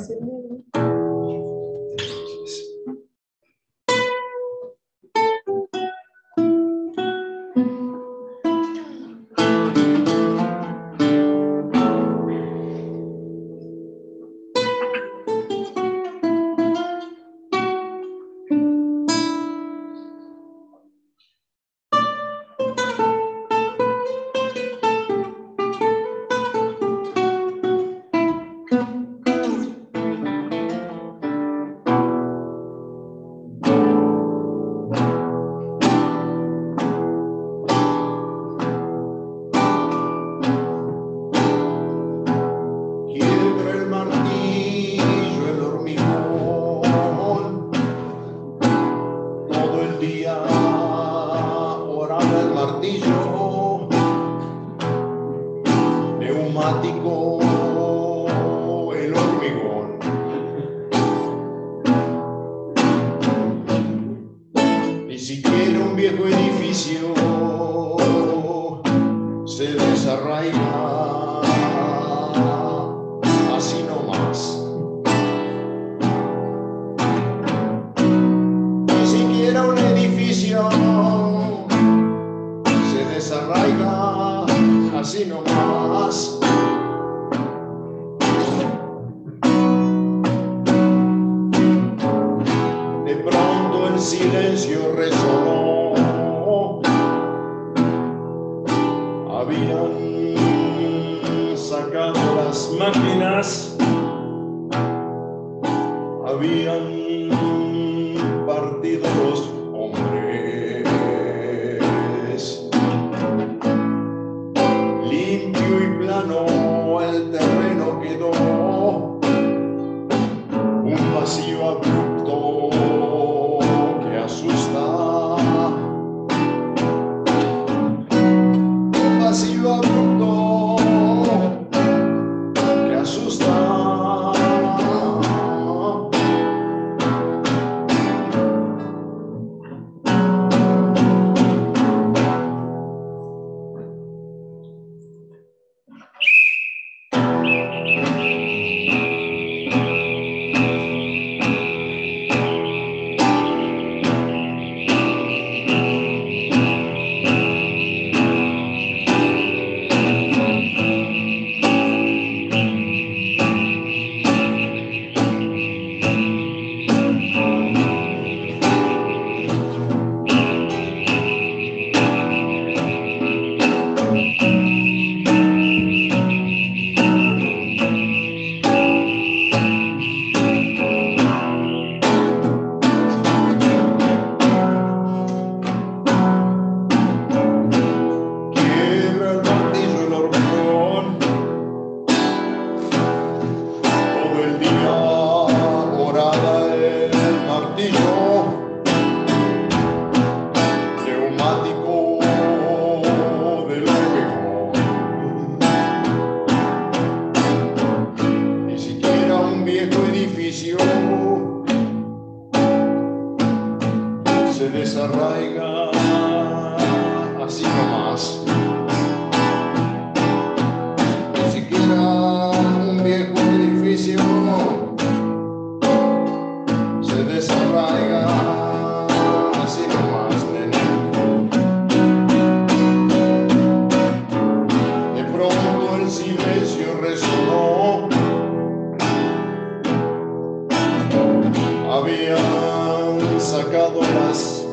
habían sacado las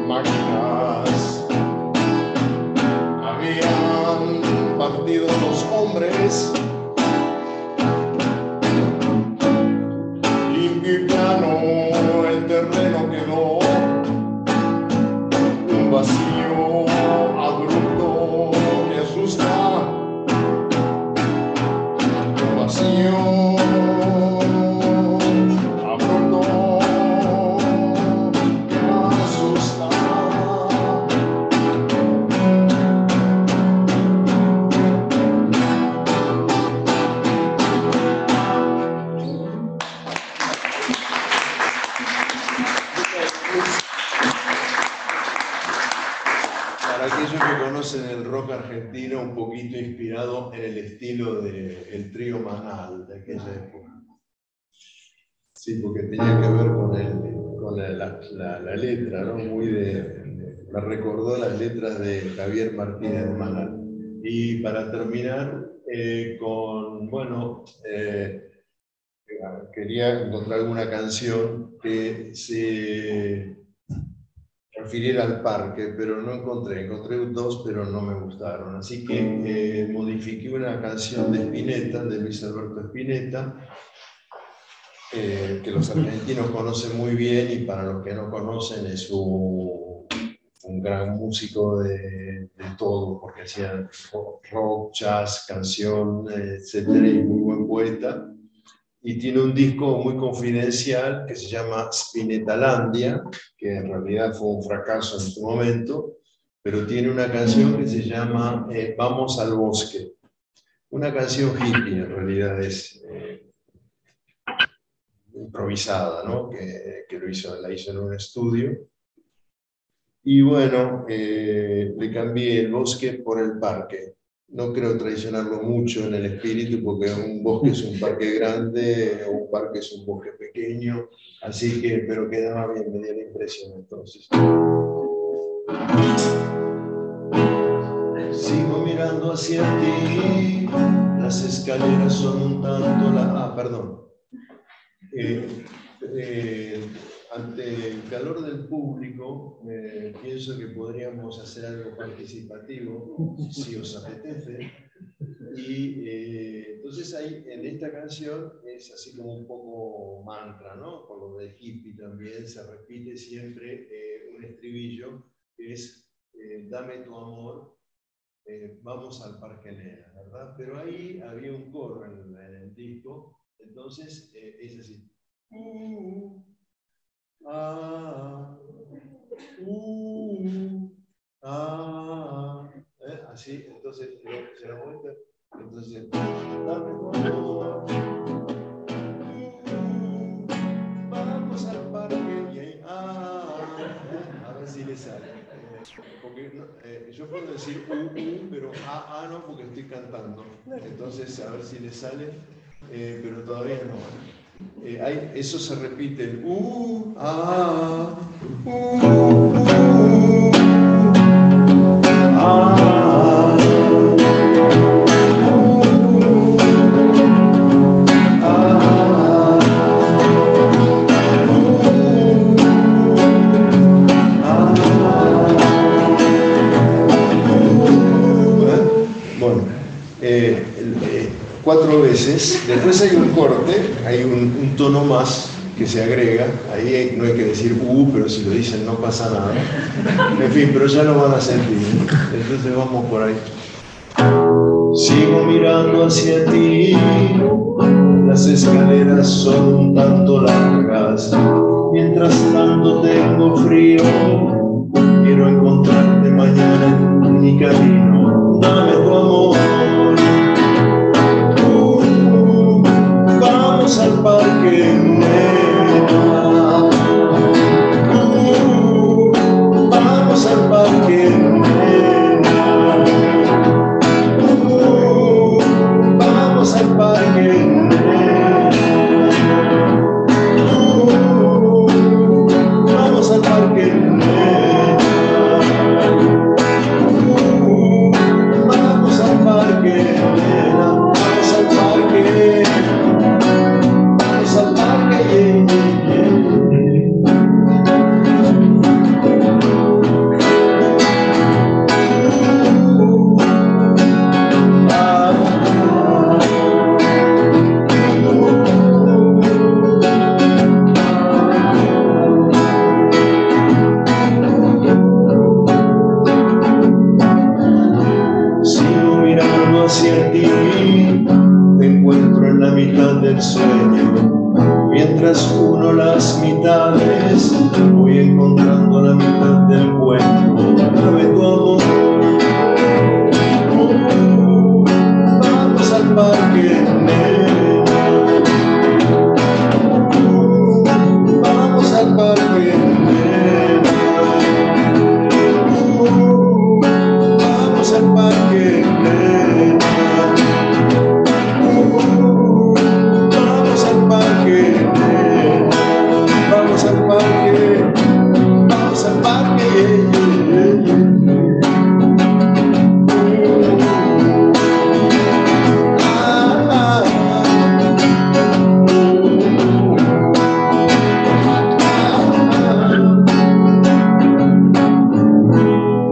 máquinas, habían partido los hombres, limpio y plano el terreno quedó, un vacío abrupto que asusta, un vacío en el rock argentino, un poquito inspirado en el estilo del trío Manal de aquella época. Sí, porque tenía que ver con la letra, ¿no? Muy me recordó las letras de Javier Martínez Manal. Y para terminar, quería encontrar alguna canción que se refiriera al parque, pero no encontré dos, pero no me gustaron. Así que modifiqué una canción de Spinetta, de Luis Alberto Spinetta, que los argentinos conocen muy bien, y para los que no conocen es un gran músico de todo, porque hacía rock, jazz, canción, etcétera, y muy buen poeta. Y tiene un disco muy confidencial que se llama Spinetalandia, que en realidad fue un fracaso en su momento, pero tiene una canción que se llama Vamos al bosque. Una canción hippie, en realidad es improvisada, ¿no? Que la hizo en un estudio. Y bueno, le cambié el bosque por el parque. No creo traicionarlo mucho en el espíritu, porque un bosque es un parque grande, o un parque es un bosque pequeño, así que, pero quedaba bien, me dio la impresión entonces. Sigo mirando hacia ti, las escaleras son un tanto ante el calor del público, pienso que podríamos hacer algo participativo, si os apetece. Y entonces ahí, en esta canción, es así como un poco mantra, ¿no? Por lo de hippie también, se repite siempre un estribillo, que es dame tu amor, vamos al parque nena, ¿verdad? Pero ahí había un coro en el disco, entonces es así. Así, entonces se la vuelta, entonces dame tu amor, vamos al parque y ahí, a ver si le sale, porque yo puedo decir pero no, porque estoy cantando, entonces a ver si le sale, pero todavía no. Eso se repite, Bueno, 4 veces, después hay un corte, hay un tono más que se agrega, ahí no hay que decir pero si lo dicen no pasa nada, en fin, pero ya lo van a sentir, entonces vamos por ahí. Sigo mirando hacia ti, las escaleras son un tanto largas, mientras tanto tengo frío, quiero encontrarte mañana en mi camino, dame tu amor. Vamos al parque, nena. Vamos al parque, nena. Vamos al parque, nena. Vamos al parque, nena. Vamos al parque, nena. Vamos al parque. Al parque, Mientras uno las mitades, voy encontrando la mitad del cuento. Dame tu amor. Vamos al parque, nena. Vamos al parque, nena. Vamos al parque, nena. Vamos al parque, nena. Vamos al parque, vamos al parque,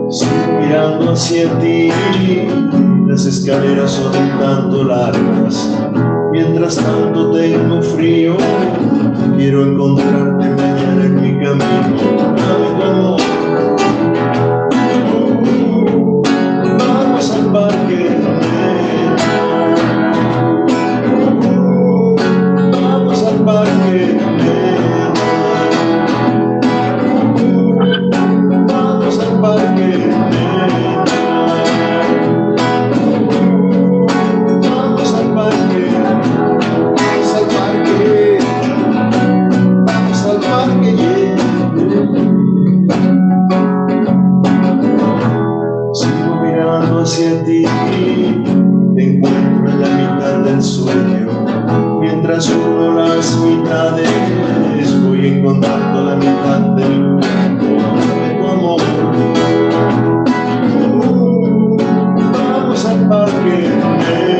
Sigo mirando hacia ti, las escaleras son un tanto largas. Mientras tanto tengo frío, quiero encontrarte mañana en mi camino. Dame tu amor. Vamos al parque, nena. Vamos al parque, nena. Vamos al parque, nena. Vamos al parque. Vamos al parque, vamos al parque, Sigo mirando hacia ti, te encuentro en la mitad del sueño. Mientras uno las mitades, voy encontrando la mitad del cuento de tu amor. Vamos al parque, nena.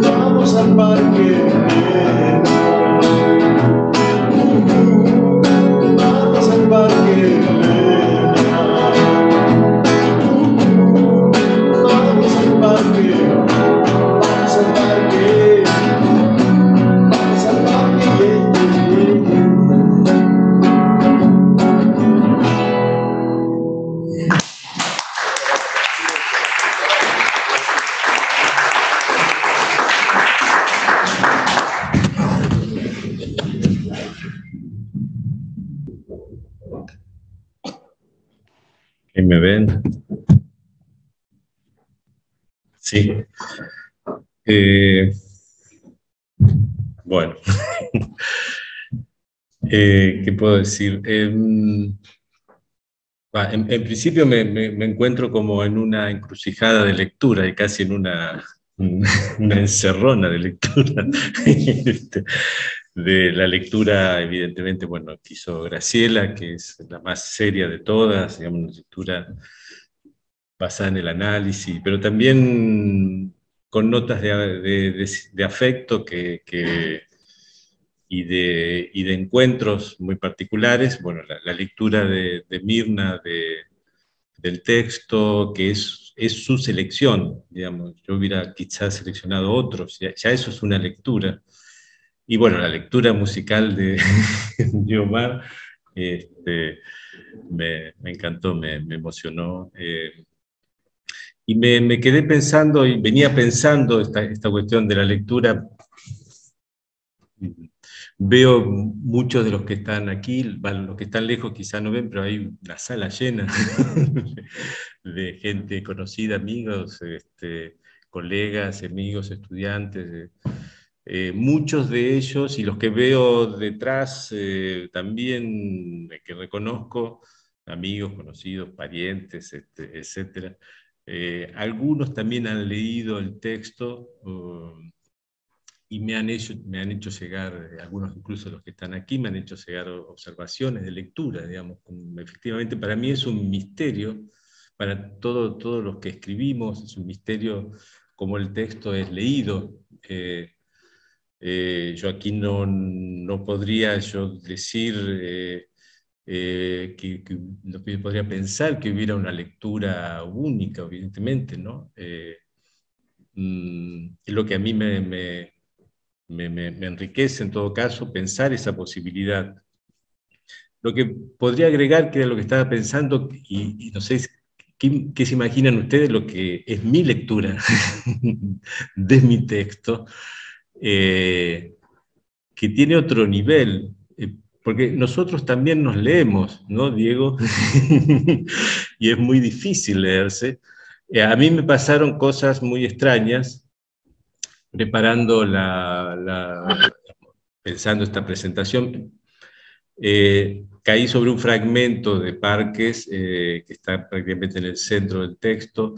Vamos al parque, nena. Vamos al parque, nena. Vamos al parque, vamos al parque, vamos al parque. ¿Ahí me ven? Sí. Bueno. ¿Qué puedo decir? En principio me encuentro como en una encrucijada de lectura y casi en una encerrona de lectura. De la lectura, evidentemente, bueno, que hizo Graciela, que es la más seria de todas, digamos, una lectura basada en el análisis, pero también con notas de afecto y de encuentros muy particulares. Bueno, la lectura de Mirna del texto, que es su selección, digamos. Yo hubiera quizás seleccionado otros, ya eso es una lectura. Y bueno, la lectura musical de Omar me encantó, me emocionó. Y me quedé pensando, y venía pensando esta cuestión de la lectura. Veo muchos de los que están aquí, los que están lejos quizá no ven, pero hay una sala llena de gente conocida, amigos, colegas, amigos, estudiantes. Muchos de ellos, y los que veo detrás también, que reconozco, amigos, conocidos, parientes, etc. Algunos también han leído el texto y me han hecho llegar, algunos incluso los que están aquí, me han hecho llegar observaciones de lectura, digamos. Efectivamente, para mí es un misterio, para todos los que escribimos, es un misterio cómo el texto es leído. Yo aquí no podría yo decir no podría pensar que hubiera una lectura única, evidentemente, ¿no? Es lo que a mí me enriquece, en todo caso, pensar esa posibilidad. Lo que podría agregar, que era lo que estaba pensando, y no sé qué se imaginan ustedes lo que es mi lectura de mi texto, que tiene otro nivel, porque nosotros también nos leemos, ¿no, Diego? Y es muy difícil leerse. A mí me pasaron cosas muy extrañas preparando pensando esta presentación. Caí sobre un fragmento de Parques, que está prácticamente en el centro del texto,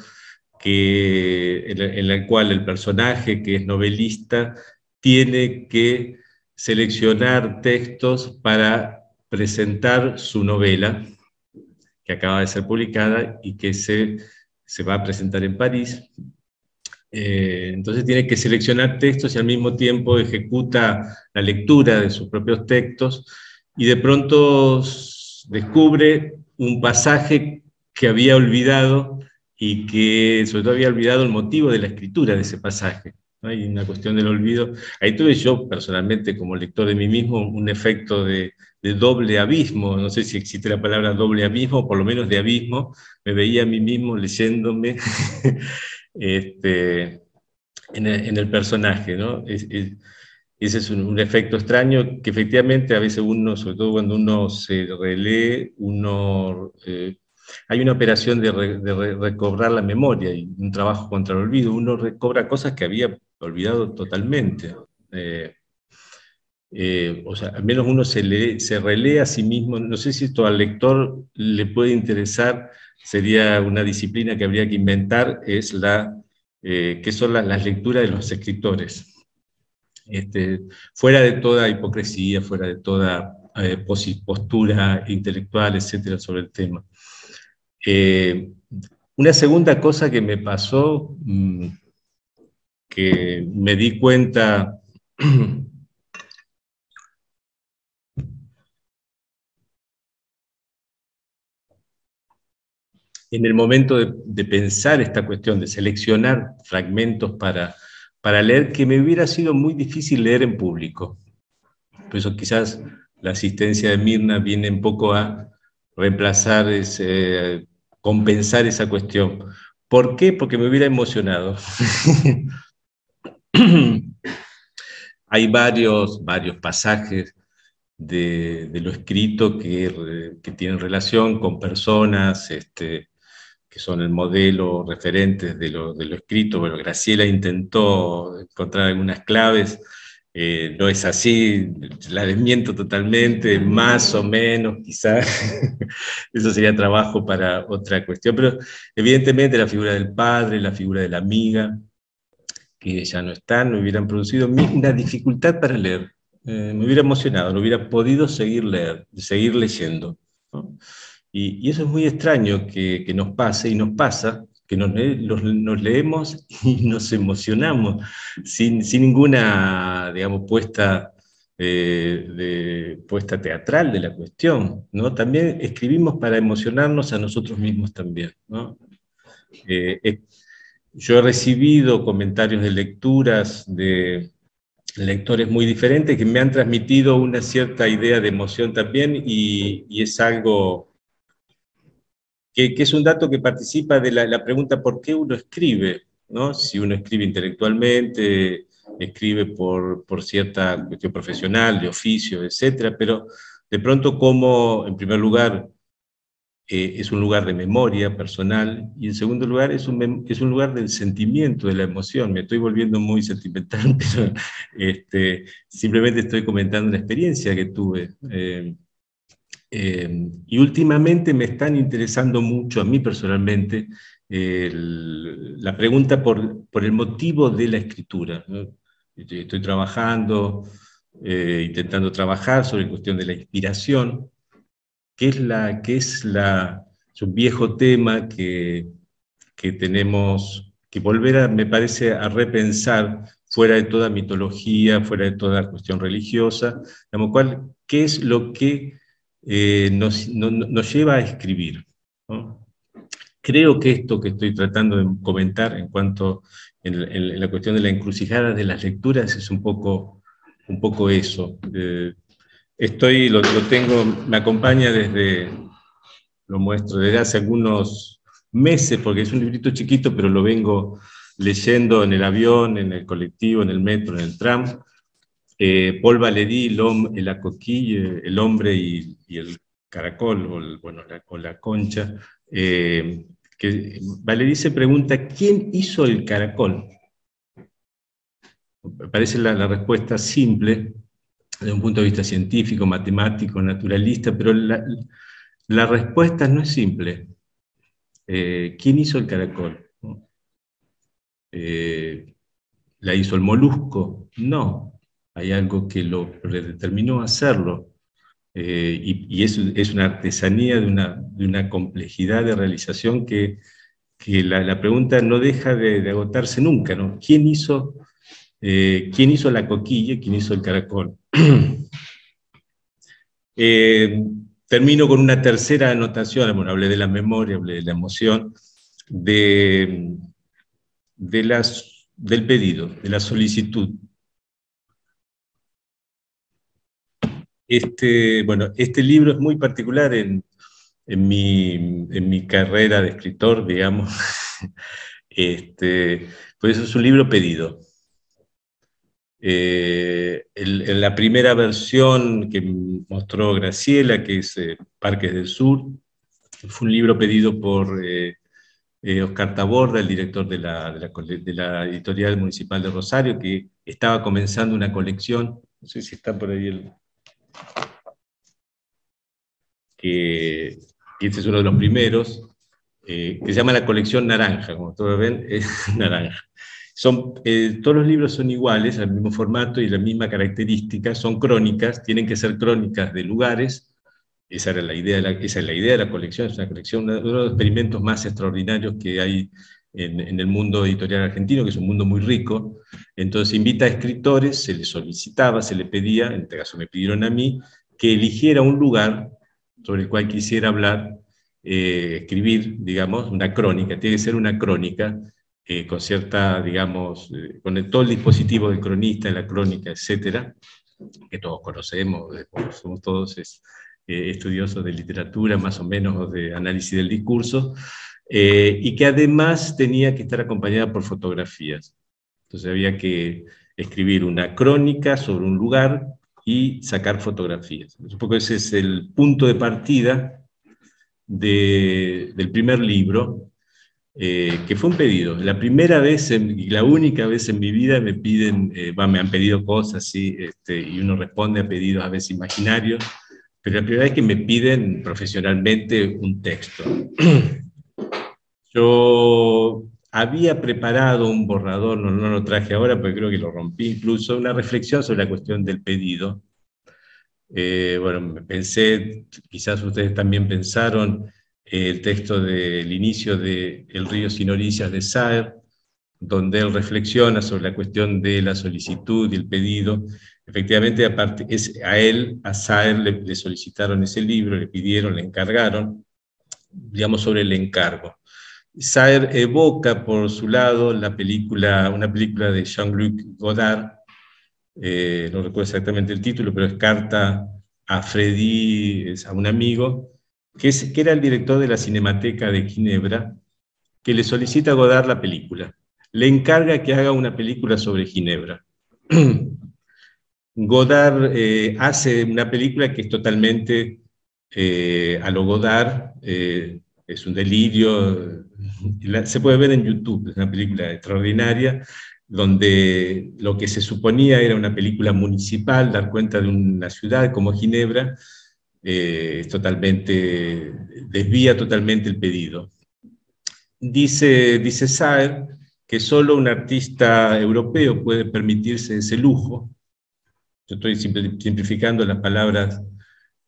en el cual el personaje, que es novelista, tiene que seleccionar textos para presentar su novela, que acaba de ser publicada y que se va a presentar en París. Entonces tiene que seleccionar textos y al mismo tiempo ejecuta la lectura de sus propios textos, y de pronto descubre un pasaje que había olvidado, y que sobre todo había olvidado el motivo de la escritura de ese pasaje. Hay una cuestión del olvido. Ahí tuve yo personalmente, como lector de mí mismo, un efecto de doble abismo. No sé si existe la palabra doble abismo, o por lo menos de abismo. Me veía a mí mismo leyéndome en el personaje, ¿no? Ese es un efecto extraño que efectivamente a veces uno, sobre todo cuando uno se relee, hay una operación de recobrar la memoria y un trabajo contra el olvido. Uno recobra cosas que había olvidado totalmente. O sea, al menos uno se relee a sí mismo. No sé si esto al lector le puede interesar, sería una disciplina que habría que inventar, es que son las lecturas de los escritores. Fuera de toda hipocresía, fuera de toda postura intelectual, etcétera, sobre el tema. Una segunda cosa que me pasó, que me di cuenta en el momento de pensar esta cuestión, de seleccionar fragmentos para leer, que me hubiera sido muy difícil leer en público. Por eso quizás la asistencia de Mirna viene un poco a reemplazar, compensar esa cuestión. ¿Por qué? Porque me hubiera emocionado. Hay varios pasajes de lo escrito que tienen relación con personas que son el modelo referentes de lo escrito. Bueno, Graciela intentó encontrar algunas claves, no es así, la desmiento totalmente, más o menos, quizás, eso sería trabajo para otra cuestión, pero evidentemente la figura del padre, la figura de la amiga, que ya no están, me hubieran producido una dificultad para leer, me hubiera emocionado, no hubiera podido seguir leyendo, ¿no? Y eso es muy extraño que nos pase, y nos pasa, que nos leemos y nos emocionamos, sin ninguna, digamos, puesta teatral de la cuestión, ¿no? También escribimos para emocionarnos a nosotros mismos también, ¿no? Yo he recibido comentarios de lecturas de lectores muy diferentes que me han transmitido una cierta idea de emoción también, y es algo que es un dato que participa de la pregunta por qué uno escribe, ¿no? Si uno escribe intelectualmente, escribe por cierta cuestión profesional, de oficio, etcétera, pero de pronto como, en primer lugar, es un lugar de memoria personal, y en segundo lugar es un lugar del sentimiento, de la emoción. Me estoy volviendo muy sentimental, pero simplemente estoy comentando una experiencia que tuve. Y últimamente me están interesando mucho, a mí personalmente, la pregunta por el motivo de la escritura, ¿no? Estoy trabajando, intentando trabajar sobre la cuestión de la inspiración, que es un viejo tema que tenemos que volver me parece, a repensar fuera de toda mitología, fuera de toda cuestión religiosa, ¿qué es lo que nos lleva a escribir, ¿no? Creo que esto que estoy tratando de comentar en cuanto en la cuestión de la encrucijada de las lecturas es un poco eso. Me acompaña lo muestro desde hace algunos meses, porque es un librito chiquito, pero lo vengo leyendo en el avión, en el colectivo, en el metro, en el tram, Paul Valéry, la coquille, el hombre y el caracol, o la concha, que Valéry se pregunta, ¿quién hizo el caracol? Parece la respuesta simple, desde un punto de vista científico, matemático, naturalista, pero la respuesta no es simple. ¿Quién hizo el caracol? ¿La hizo el molusco? No. Hay algo que lo predeterminó hacerlo. Y es una artesanía de una complejidad de realización que la pregunta no deja de agotarse nunca, ¿no? ¿Quién hizo la coquilla? ¿Quién hizo el caracol? Termino con una tercera anotación. Bueno, hablé de la memoria, hablé de la emoción, del pedido, de la solicitud. Este libro es muy particular en mi carrera de escritor, digamos. Pues es un libro pedido. En la primera versión que mostró Graciela, que es Parques del Sur, fue un libro pedido por Oscar Taborda, el director de la Editorial Municipal de Rosario, que estaba comenzando una colección, no sé si está por ahí que este es uno de los primeros, que se llama la colección Naranja, como todos ven, es naranja. Todos los libros son iguales, al mismo formato y la misma característica, son crónicas, tienen que ser crónicas de lugares. Esa es la idea de la colección, es una colección, uno de los experimentos más extraordinarios que hay en el mundo editorial argentino, que es un mundo muy rico. Entonces invita a escritores, se les solicitaba, se les pedía, en este caso me pidieron a mí, que eligiera un lugar sobre el cual quisiera hablar, escribir, digamos, una crónica. Tiene que ser una crónica, con cierta, digamos, con todo el dispositivo del cronista, de la crónica, etcétera, que todos conocemos, somos todos estudiosos de literatura, más o menos, o de análisis del discurso, y que además tenía que estar acompañada por fotografías. Entonces había que escribir una crónica sobre un lugar y sacar fotografías. Un poco ese es el punto de partida del primer libro, que fue un pedido. La primera vez y la única vez en mi vida me han pedido cosas, ¿sí? Y uno responde a pedidos a veces imaginarios, pero la primera vez que me piden profesionalmente un texto. Yo había preparado un borrador, no lo traje ahora porque creo que lo rompí incluso, una reflexión sobre la cuestión del pedido. Pensé, quizás ustedes también pensaron, el texto del inicio de El río sin orillas de Saer, donde él reflexiona sobre la cuestión de la solicitud y el pedido. Efectivamente, a Saer le solicitaron ese libro, le pidieron, le encargaron, digamos, sobre el encargo. Saer evoca, por su lado, una película de Jean-Luc Godard, no recuerdo exactamente el título, pero es Carta a Freddy, a un amigo, que era el director de la Cinemateca de Ginebra, que le solicita a Godard la película. Le encarga que haga una película sobre Ginebra. Godard hace una película que es totalmente a lo Godard, es un delirio, se puede ver en YouTube, es una película extraordinaria, donde lo que se suponía era una película municipal, dar cuenta de una ciudad como Ginebra, desvía totalmente el pedido. Dice Saer que solo un artista europeo puede permitirse ese lujo. Yo estoy simplificando las palabras,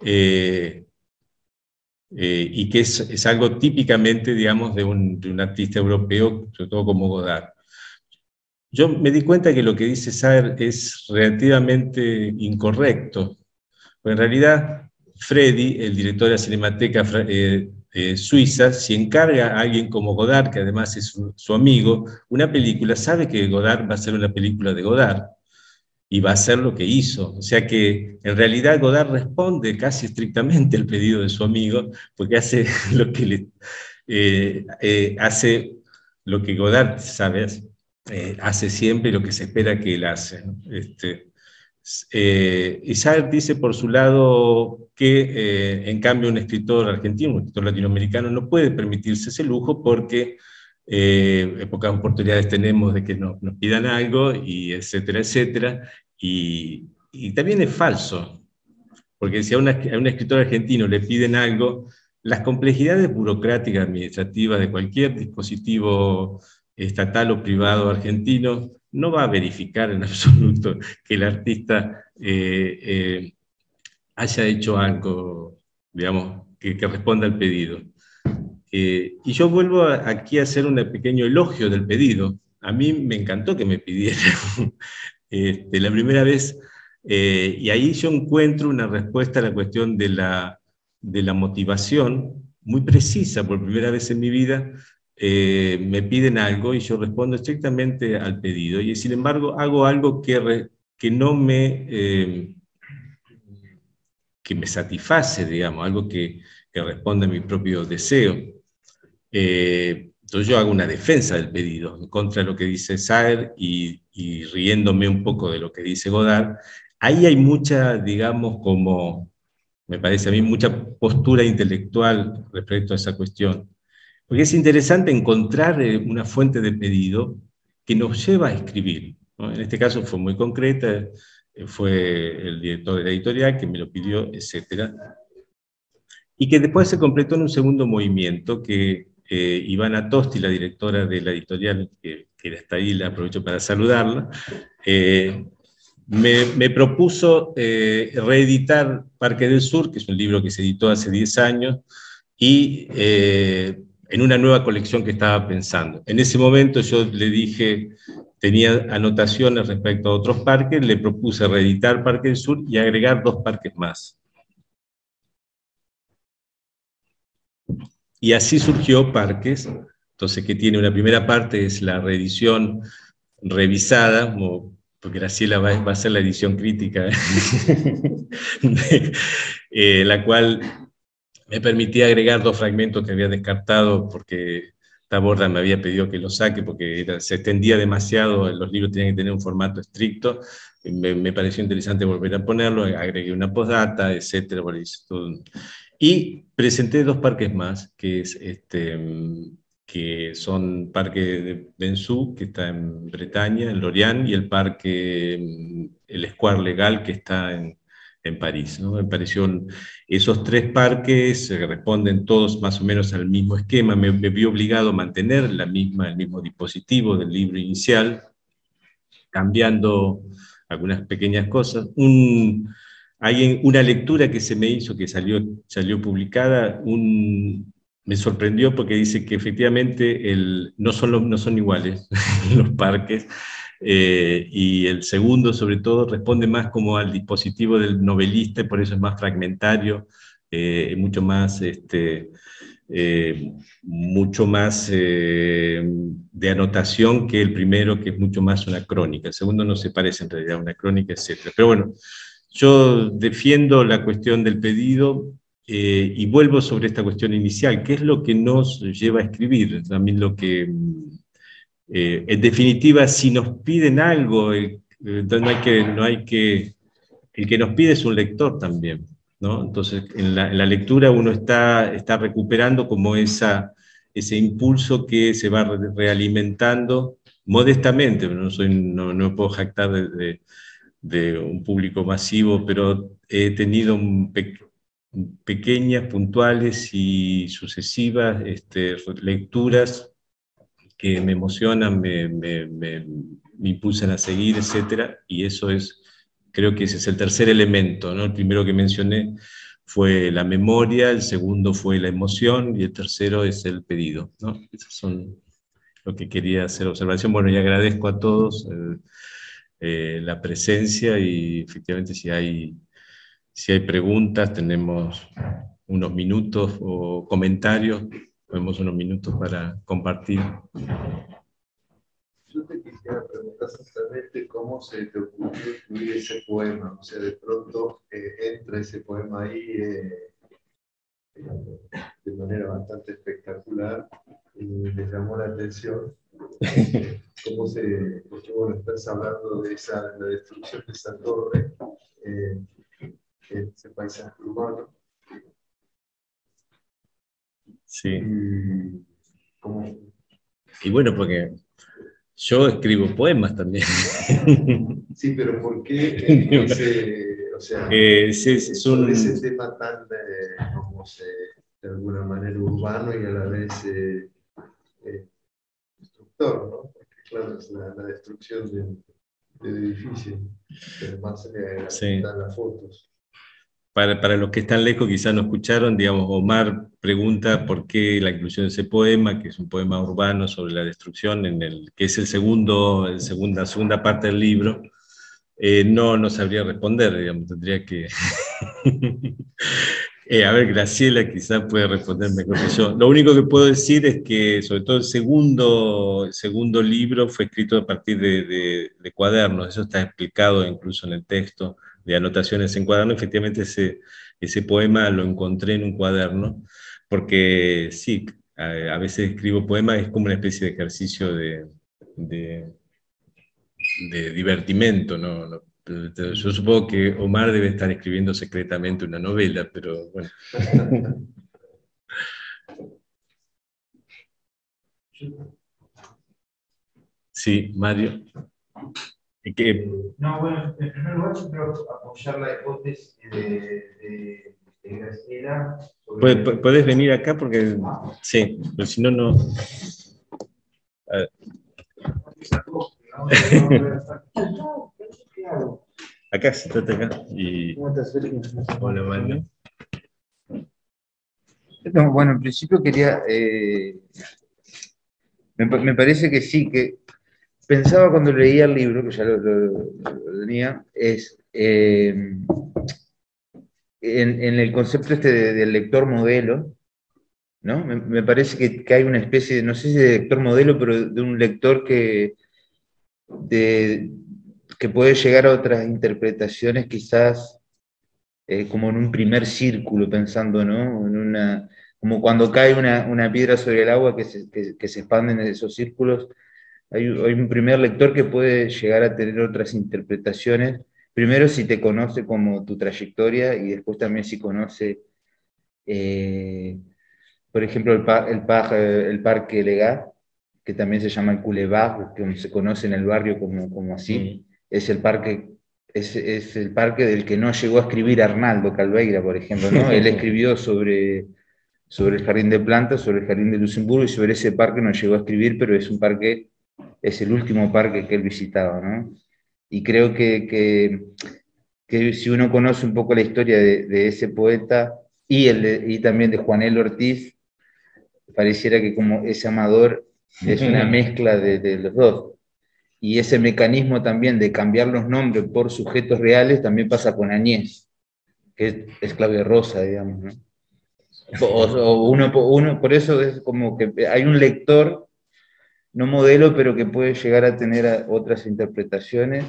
y que es algo típicamente, digamos, de un artista europeo, sobre todo como Godard. Yo me di cuenta que lo que dice Saer es relativamente incorrecto, porque en realidad Freddy, el director de la Cinemateca Suiza, si encarga a alguien como Godard, que además es su amigo, una película, sabe que Godard va a hacer una película de Godard, y va a hacer lo que hizo. O sea que en realidad Godard responde casi estrictamente al pedido de su amigo, porque hace lo que Godard sabe hacer. hace siempre lo que se espera que él hace, ¿no? Isaac dice por su lado que en cambio un escritor argentino, un escritor latinoamericano no puede permitirse ese lujo porque pocas oportunidades tenemos de que nos pidan algo, y etcétera, etcétera, y también es falso, porque si a un escritor argentino le piden algo, las complejidades burocráticas administrativas de cualquier dispositivo estatal o privado argentino no va a verificar en absoluto que el artista haya hecho algo, digamos, que responda al pedido. Y yo vuelvo aquí a hacer un pequeño elogio del pedido. A mí me encantó que me pidieran la primera vez, y ahí yo encuentro una respuesta a la cuestión de la motivación muy precisa. Por primera vez en mi vida me piden algo y yo respondo estrictamente al pedido, y sin embargo hago algo que no me... que me satisface, digamos, algo que responde a mi propio deseo. Entonces yo hago una defensa del pedido, en contra de lo que dice Saer y riéndome un poco de lo que dice Godard. Ahí hay mucha, digamos, como, me parece a mí, mucha postura intelectual respecto a esa cuestión. Porque es interesante encontrar una fuente de pedido que nos lleva a escribir, ¿no? En este caso fue muy concreta, fue el director de la editorial que me lo pidió, etc. Y que después se completó en un segundo movimiento que Ivana Tosti, la directora de la editorial, que está ahí, la aprovecho para saludarla, me propuso reeditar Parque del Sur, que es un libro que se editó hace 10 años, y en una nueva colección que estaba pensando. En ese momento yo le dije, tenía anotaciones respecto a otros parques, le propuse reeditar Parque del Sur y agregar 2 parques más. Y así surgió Parques, entonces, que tiene una primera parte, es la reedición revisada, porque Graciela va a hacer la edición crítica, la cual me permitía agregar 2 fragmentos que había descartado porque Taborda me había pedido que los saque porque se extendía demasiado, los libros tenían que tener un formato estricto. Me pareció interesante volver a ponerlo, agregué una postdata, etcétera. Y presenté 2 parques más, que son Parque de Bensú, que está en Bretaña, en Lorient, y el Parque, el Square Legal, que está en París, ¿no? Me pareció, esos 3 parques responden todos más o menos al mismo esquema. Me vi obligado a mantener el mismo dispositivo del libro inicial, cambiando algunas pequeñas cosas. Una lectura que se me hizo, que salió publicada, me sorprendió porque dice que efectivamente no son iguales los parques, y el segundo sobre todo responde más como al dispositivo del novelista, y por eso es más fragmentario, mucho más de anotación que el primero, que es mucho más una crónica. El segundo no se parece en realidad a una crónica, etc. Pero bueno, yo defiendo la cuestión del pedido, y vuelvo sobre esta cuestión inicial, ¿qué es lo que nos lleva a escribir? También lo que, en definitiva, si nos piden algo, el que nos pide es un lector también, ¿no? Entonces, en la lectura uno está recuperando como ese impulso que se va realimentando modestamente, pero no me puedo jactar de un público masivo, pero he tenido pequeñas, puntuales y sucesivas lecturas que me emocionan, me impulsan a seguir, etc. Y eso creo que ese es el tercer elemento, ¿no? El primero que mencioné fue la memoria, el segundo fue la emoción, y el tercero es el pedido, ¿no? Esos son lo que quería hacer observación. Bueno, y agradezco a todos la presencia, y efectivamente si hay preguntas, tenemos unos minutos, o comentarios, tenemos unos minutos para compartir. Yo te quisiera preguntar simplemente cómo se te ocurrió escribir ese poema. O sea, de pronto entra ese poema ahí de manera bastante espectacular y me llamó la atención. cómo se, porque bueno, estás hablando de la destrucción de esa torre, ese paisaje urbano. Sí. ¿Cómo? Y bueno, porque yo escribo poemas también. Sí, pero ¿por qué ese, o sea, sobre ese tema tan, como de alguna manera urbano y a la vez destructor, ¿no? Porque claro, es la destrucción del edificio, pero más Sí. están las fotos. Para los que están lejos quizás no escucharon, digamos, Omar pregunta por qué la inclusión de ese poema, que es un poema urbano sobre la destrucción, que es la segunda parte del libro. No sabría responder, digamos, tendría que... a ver, Graciela quizás puede responder mejor que yo. Lo único que puedo decir es que, sobre todo el segundo libro fue escrito a partir de cuadernos, eso está explicado incluso en el texto, de anotaciones en cuaderno. Efectivamente ese poema lo encontré en un cuaderno, porque sí, a veces escribo poemas, es como una especie de ejercicio de divertimento, ¿no? Yo supongo que Omar debe estar escribiendo secretamente una novela, pero bueno. Sí, Mario. No, bueno, en primer lugar yo quiero apoyar la hipótesis de Graciela. ¿Puedes venir acá? Porque sí, pero si no, no... A ver. Acá, siéntate acá. ¿Cómo estás, Sergio? Hola, Mario. No, bueno, en principio quería... me parece que sí, que pensaba cuando leía el libro, que ya lo tenía, es en el concepto este del lector modelo, ¿no? Me parece que hay una especie de, no sé si de lector modelo, pero de un lector que puede llegar a otras interpretaciones quizás como en un primer círculo, pensando, ¿no? Como cuando cae una piedra sobre el agua que se expanden en esos círculos. Hay un primer lector que puede llegar a tener otras interpretaciones, primero si te conoce como tu trayectoria y después también si conoce, por ejemplo, el Parque Legá, que también se llama el Boulevard, que se conoce en el barrio como así, es el parque del que no llegó a escribir Arnaldo Calveira, por ejemplo, ¿no? Él escribió sobre el jardín de plantas, sobre el jardín de Luxemburgo, y sobre ese parque no llegó a escribir, pero es el último parque que él visitaba, ¿no? Y creo que si uno conoce un poco la historia de ese poeta y también de Juanel Ortiz, pareciera que como ese Amador es una mezcla de los dos. Y ese mecanismo también de cambiar los nombres por sujetos reales también pasa con Añez, que es Claudia Rosa, digamos, ¿no? Por eso es como que hay un lector, no modelo, pero que puede llegar a tener otras interpretaciones.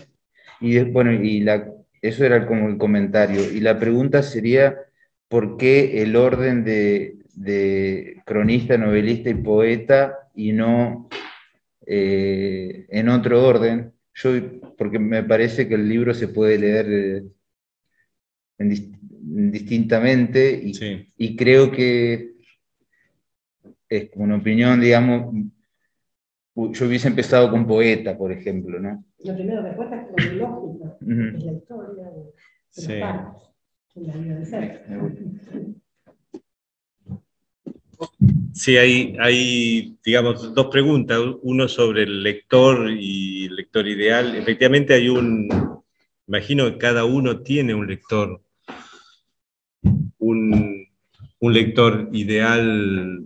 Y bueno, eso era como el comentario. Y la pregunta sería, ¿por qué el orden de cronista, novelista y poeta y no en otro orden? Porque me parece que el libro se puede leer distintamente y creo que es como una opinión, digamos, yo hubiese empezado con poeta, por ejemplo, ¿no? Lo primero que cuenta es cronológico, es la historia de los parques, en la vida de Sergio. Sí, hay, digamos, dos preguntas, uno sobre el lector y el lector ideal. Efectivamente imagino que cada uno tiene un lector, un lector ideal.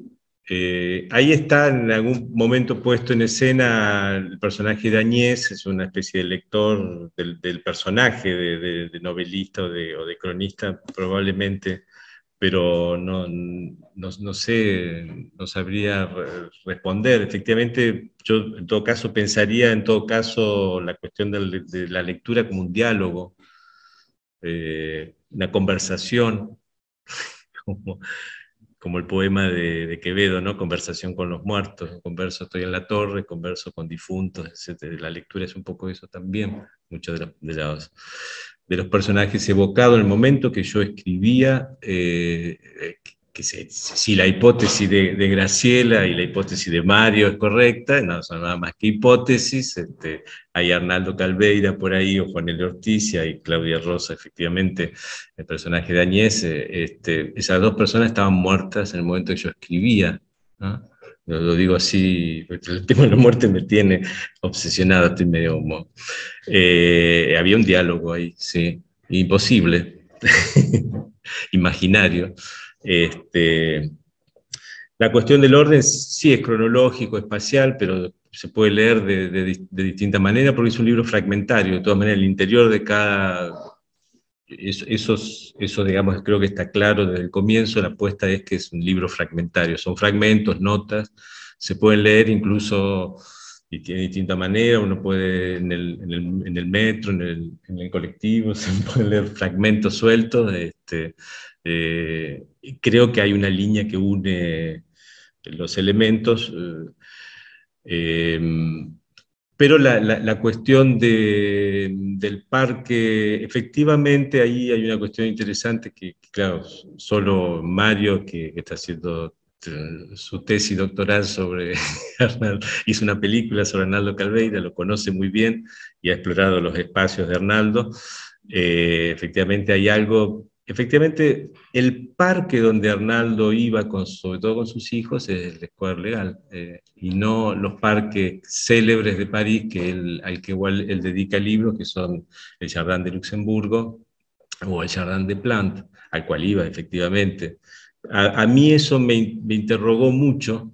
Ahí está en algún momento puesto en escena el personaje de Añez, es una especie de lector del personaje, de novelista o de cronista probablemente, pero no sé, no sabría responder. Efectivamente, yo en todo caso pensaría la cuestión de la lectura como un diálogo, una conversación, como el poema de Quevedo, ¿no? Conversación con los muertos, converso, estoy en la torre, converso con difuntos, etc. La lectura es un poco eso también, muchos de los personajes evocados en el momento que yo escribía, si la hipótesis de Graciela y la hipótesis de Mario es correcta, no son nada más que hipótesis, hay Arnaldo Calveira por ahí, o Juan L. Ortiz, y Claudia Rosa, efectivamente, el personaje de Añez, esas dos personas estaban muertas en el momento que yo escribía, ¿no? Lo digo así, porque el tema de la muerte me tiene obsesionado, estoy medio como... había un diálogo ahí, sí, imposible, imaginario. La cuestión del orden sí es cronológico, espacial, pero se puede leer de distinta manera porque es un libro fragmentario. De todas maneras, el interior de cada... Eso, digamos, creo que está claro desde el comienzo. La apuesta es que es un libro fragmentario. Son fragmentos, notas, se pueden leer incluso y tiene distinta manera. Uno puede en el metro, en el colectivo, se pueden leer fragmentos sueltos. Creo que hay una línea que une los elementos, pero la cuestión del parque, efectivamente ahí hay una cuestión interesante que claro, solo Mario, que está haciendo su tesis doctoral sobre hizo una película sobre Arnaldo Calveira, lo conoce muy bien y ha explorado los espacios de Arnaldo. Efectivamente hay algo, efectivamente el parque donde Arnaldo iba, sobre todo con sus hijos, es el Escuadra Legal, y no los parques célebres de París al que igual él dedica libros, que son el Jardin de Luxemburgo o el Jardin de Plantes, al cual iba efectivamente. A mí eso me interrogó mucho,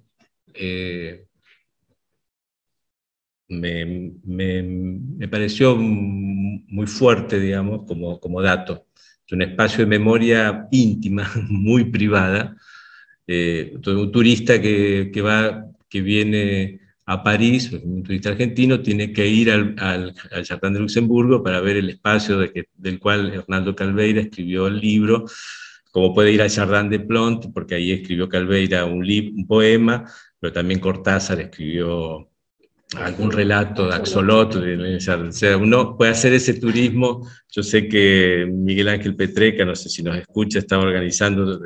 me pareció muy fuerte, digamos, como dato. Es un espacio de memoria íntima, muy privada. Un turista que viene a París, un turista argentino, tiene que ir al Jardin de Luxemburgo para ver el espacio del cual Arnaldo Calveira escribió el libro, como puede ir al Jardin de Plantes, porque ahí escribió Calveira un poema, pero también Cortázar escribió algún relato de Axolotl. O sea, uno puede hacer ese turismo. Yo sé que Miguel Ángel Petreca, no sé si nos escucha, está organizando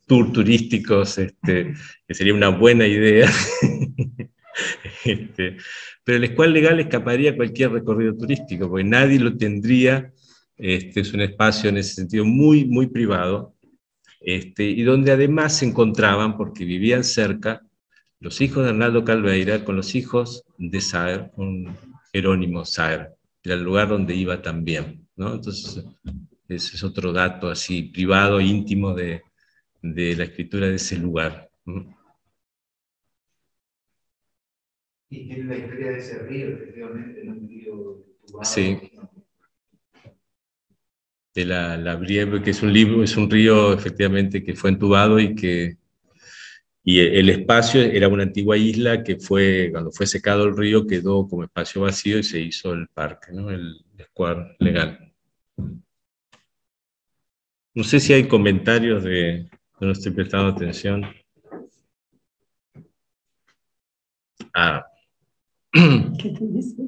tours turísticos, que sería una buena idea. Pero el Escuadra Legal escaparía a cualquier recorrido turístico, porque nadie lo tendría. Es un espacio en ese sentido muy, muy privado, y donde además se encontraban, porque vivían cerca, los hijos de Arnaldo Calveira con los hijos de Saer, con Jerónimo Saer, era el lugar donde iba también, ¿no? Entonces, ese es otro dato así privado, íntimo de la escritura de ese lugar. Y tiene la historia de ese río, efectivamente, ¿no? Un río tubado. Sí. De la Brieve, que es un río efectivamente que fue entubado y el espacio era una antigua isla que cuando fue secado el río, quedó como espacio vacío y se hizo el parque, ¿no? El Escuadra Legal. No sé si hay comentarios no estoy prestando atención. ¿Qué te dice?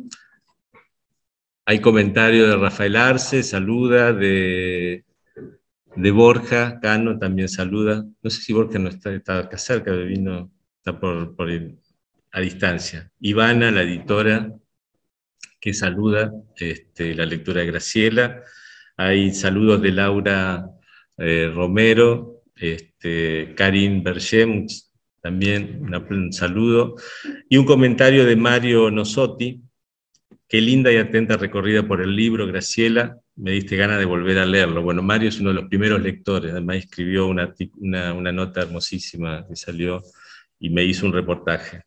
Hay comentarios de Rafael Arce, saluda, de Borja Cano también saluda. No sé si Borja no está acá cerca, vino, está a distancia. Ivana, la editora, que saluda la lectura de Graciela. Hay saludos de Laura Romero, Karin Bergem, también un saludo. Y un comentario de Mario Nosotti. Qué linda y atenta recorrida por el libro, Graciela, me diste ganas de volver a leerlo. Bueno, Mario es uno de los primeros lectores, además escribió una nota hermosísima que salió y me hizo un reportaje.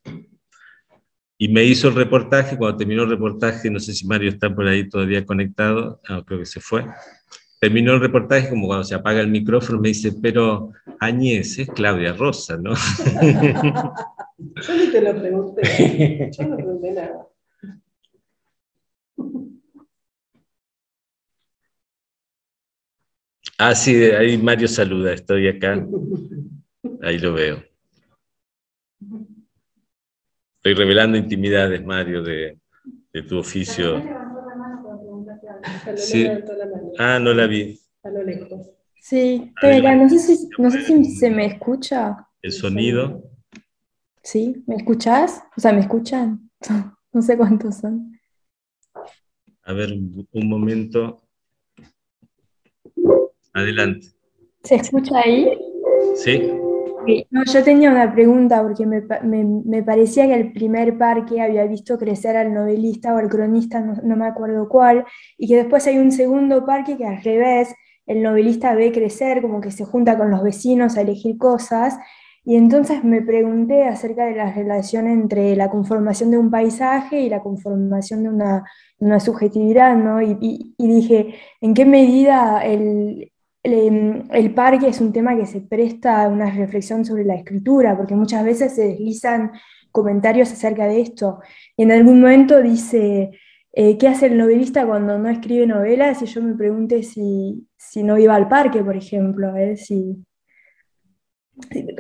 Y me hizo el reportaje, cuando terminó el reportaje, no sé si Mario está por ahí todavía conectado, creo que se fue. Terminó el reportaje, como cuando se apaga el micrófono, me dice, pero Añez es Claudia Rosa, ¿no? Yo ni te lo pregunté, yo no pregunté nada. Sí, ahí Mario saluda, estoy acá. Ahí lo veo. Estoy revelando intimidades, Mario, de tu oficio. Sí. Ah, no la vi. A lo lejos. Sí, A ver, estoy acá. No sé si se me escucha. el sonido. ¿Sí? ¿Me escuchás? O sea, ¿me escuchan? No sé cuántos son. A ver, un momento. Adelante. ¿Se escucha ahí? Sí. Ok. No, yo tenía una pregunta porque me parecía que el primer parque había visto crecer al novelista o al cronista, no me acuerdo cuál, y que después hay un segundo parque que al revés, el novelista ve crecer, como que se junta con los vecinos a elegir cosas, y entonces me pregunté acerca de la relación entre la conformación de un paisaje y la conformación de una subjetividad, ¿no? Y dije, ¿en qué medida el parque es un tema que se presta a una reflexión sobre la escritura? Porque muchas veces se deslizan comentarios acerca de esto. Y en algún momento dice, ¿qué hace el novelista cuando no escribe novelas? Y yo me pregunté si no iba al parque, por ejemplo,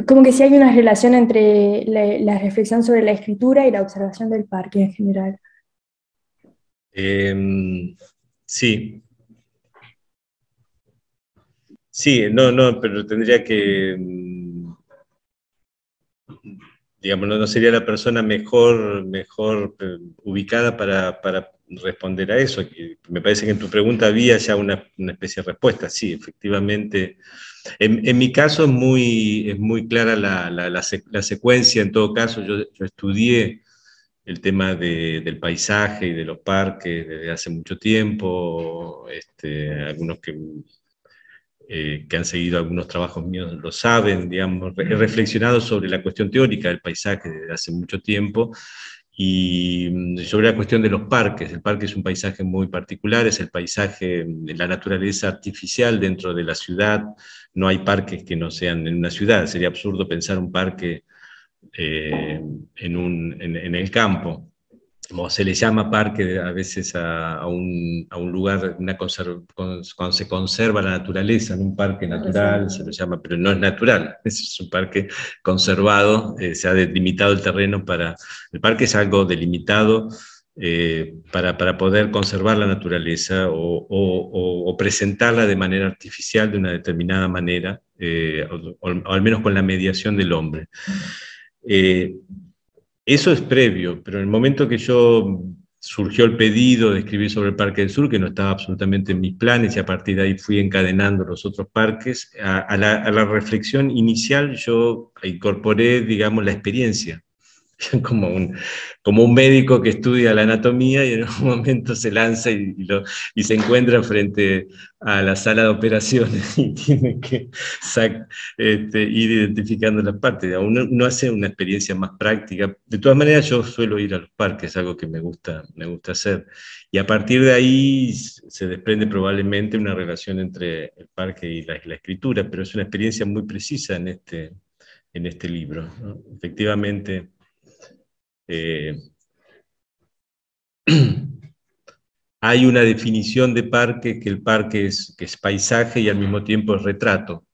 como que si hay una relación entre la reflexión sobre la escritura y la observación del parque en general. Sí. Sí, no, pero tendría que, digamos, no sería la persona mejor ubicada para responder a eso. Me parece que en tu pregunta había ya una especie de respuesta. Sí, efectivamente. En mi caso es muy clara la secuencia. En todo caso, yo estudié el tema del paisaje y de los parques desde hace mucho tiempo. Algunos que han seguido algunos trabajos míos lo saben, digamos, he reflexionado sobre la cuestión teórica del paisaje desde hace mucho tiempo y sobre la cuestión de los parques. El parque es un paisaje muy particular, es el paisaje de la naturaleza artificial dentro de la ciudad. No hay parques que no sean en una ciudad, sería absurdo pensar un parque en el campo. Como se le llama parque a veces a un lugar, cuando se conserva la naturaleza, en un parque natural se lo llama, pero no es natural, es un parque conservado, se ha delimitado el terreno para... El parque es algo delimitado para poder conservar la naturaleza o presentarla de manera artificial de una determinada manera, o al menos con la mediación del hombre. Eso es previo, pero en el momento que surgió el pedido de escribir sobre el Parque del Sur, que no estaba absolutamente en mis planes, y a partir de ahí fui encadenando los otros parques, a la reflexión inicial yo incorporé, digamos, la experiencia. Como un médico que estudia la anatomía y en un momento se lanza y se encuentra frente a la sala de operaciones y tiene que ir identificando las partes. Uno hace una experiencia más práctica. De todas maneras, yo suelo ir a los parques, algo que me gusta hacer. Y a partir de ahí se desprende probablemente una relación entre el parque y la escritura, pero es una experiencia muy precisa en este libro, ¿no? Efectivamente, hay una definición de parque, que el parque que es paisaje y al mismo tiempo es retrato.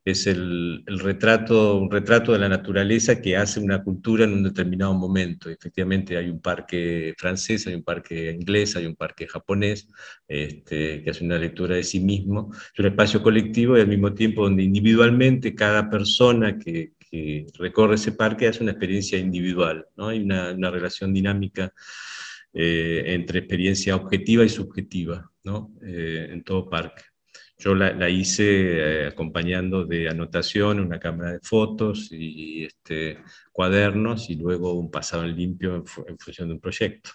Es un retrato de la naturaleza que hace una cultura en un determinado momento. Efectivamente hay un parque francés, hay un parque inglés, hay un parque japonés, que hace una lectura de sí mismo. Es un espacio colectivo y al mismo tiempo donde individualmente cada persona que recorre ese parque hace una experiencia individual, ¿no? Hay una relación dinámica entre experiencia objetiva y subjetiva, ¿no? En todo parque. Yo la hice acompañando de anotación, una cámara de fotos y cuadernos y luego un pasado en limpio en función de un proyecto.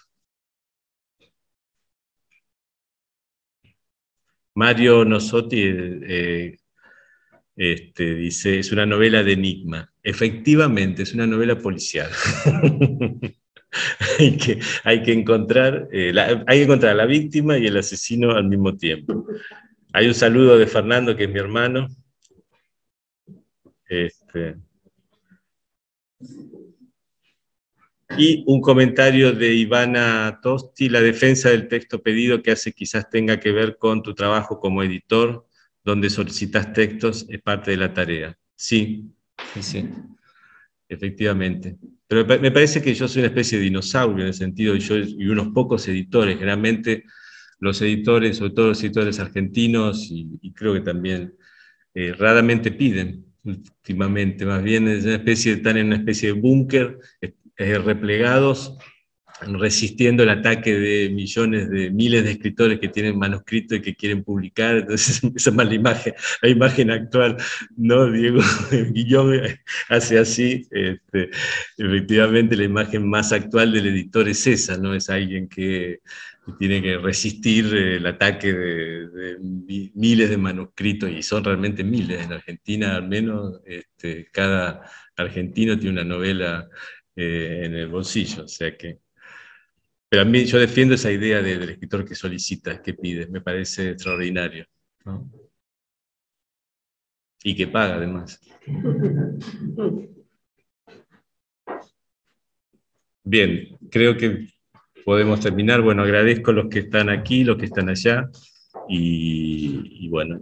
Mario Nosotti dice, es una novela de enigma. Efectivamente, es una novela policial. hay que encontrar a la víctima y el asesino al mismo tiempo. Hay un saludo de Fernando, que es mi hermano. Y un comentario de Ivana Tosti: la defensa del texto pedido que hace quizás tenga que ver con tu trabajo como editor, donde solicitas textos, es parte de la tarea. Sí, Sí, efectivamente. Pero me parece que yo soy una especie de dinosaurio en el sentido de yo y unos pocos editores. Generalmente los editores, sobre todo los editores argentinos, y creo que también raramente piden últimamente, más bien es una especie, están en una especie de búnker, replegados, resistiendo el ataque de millones, de miles de escritores que tienen manuscritos y que quieren publicar. Entonces esa es más la imagen actual, ¿no? Diego Guillón hace así, efectivamente la imagen más actual del editor es esa, ¿no? Es alguien que tiene que resistir el ataque de miles de manuscritos, y son realmente miles. En Argentina al menos cada argentino tiene una novela en el bolsillo, o sea que... Pero a mí yo defiendo esa idea del escritor que solicita, que pide, me parece extraordinario, ¿no? Y que paga además. Bien, creo que podemos terminar. Bueno, agradezco a los que están aquí, los que están allá, y bueno.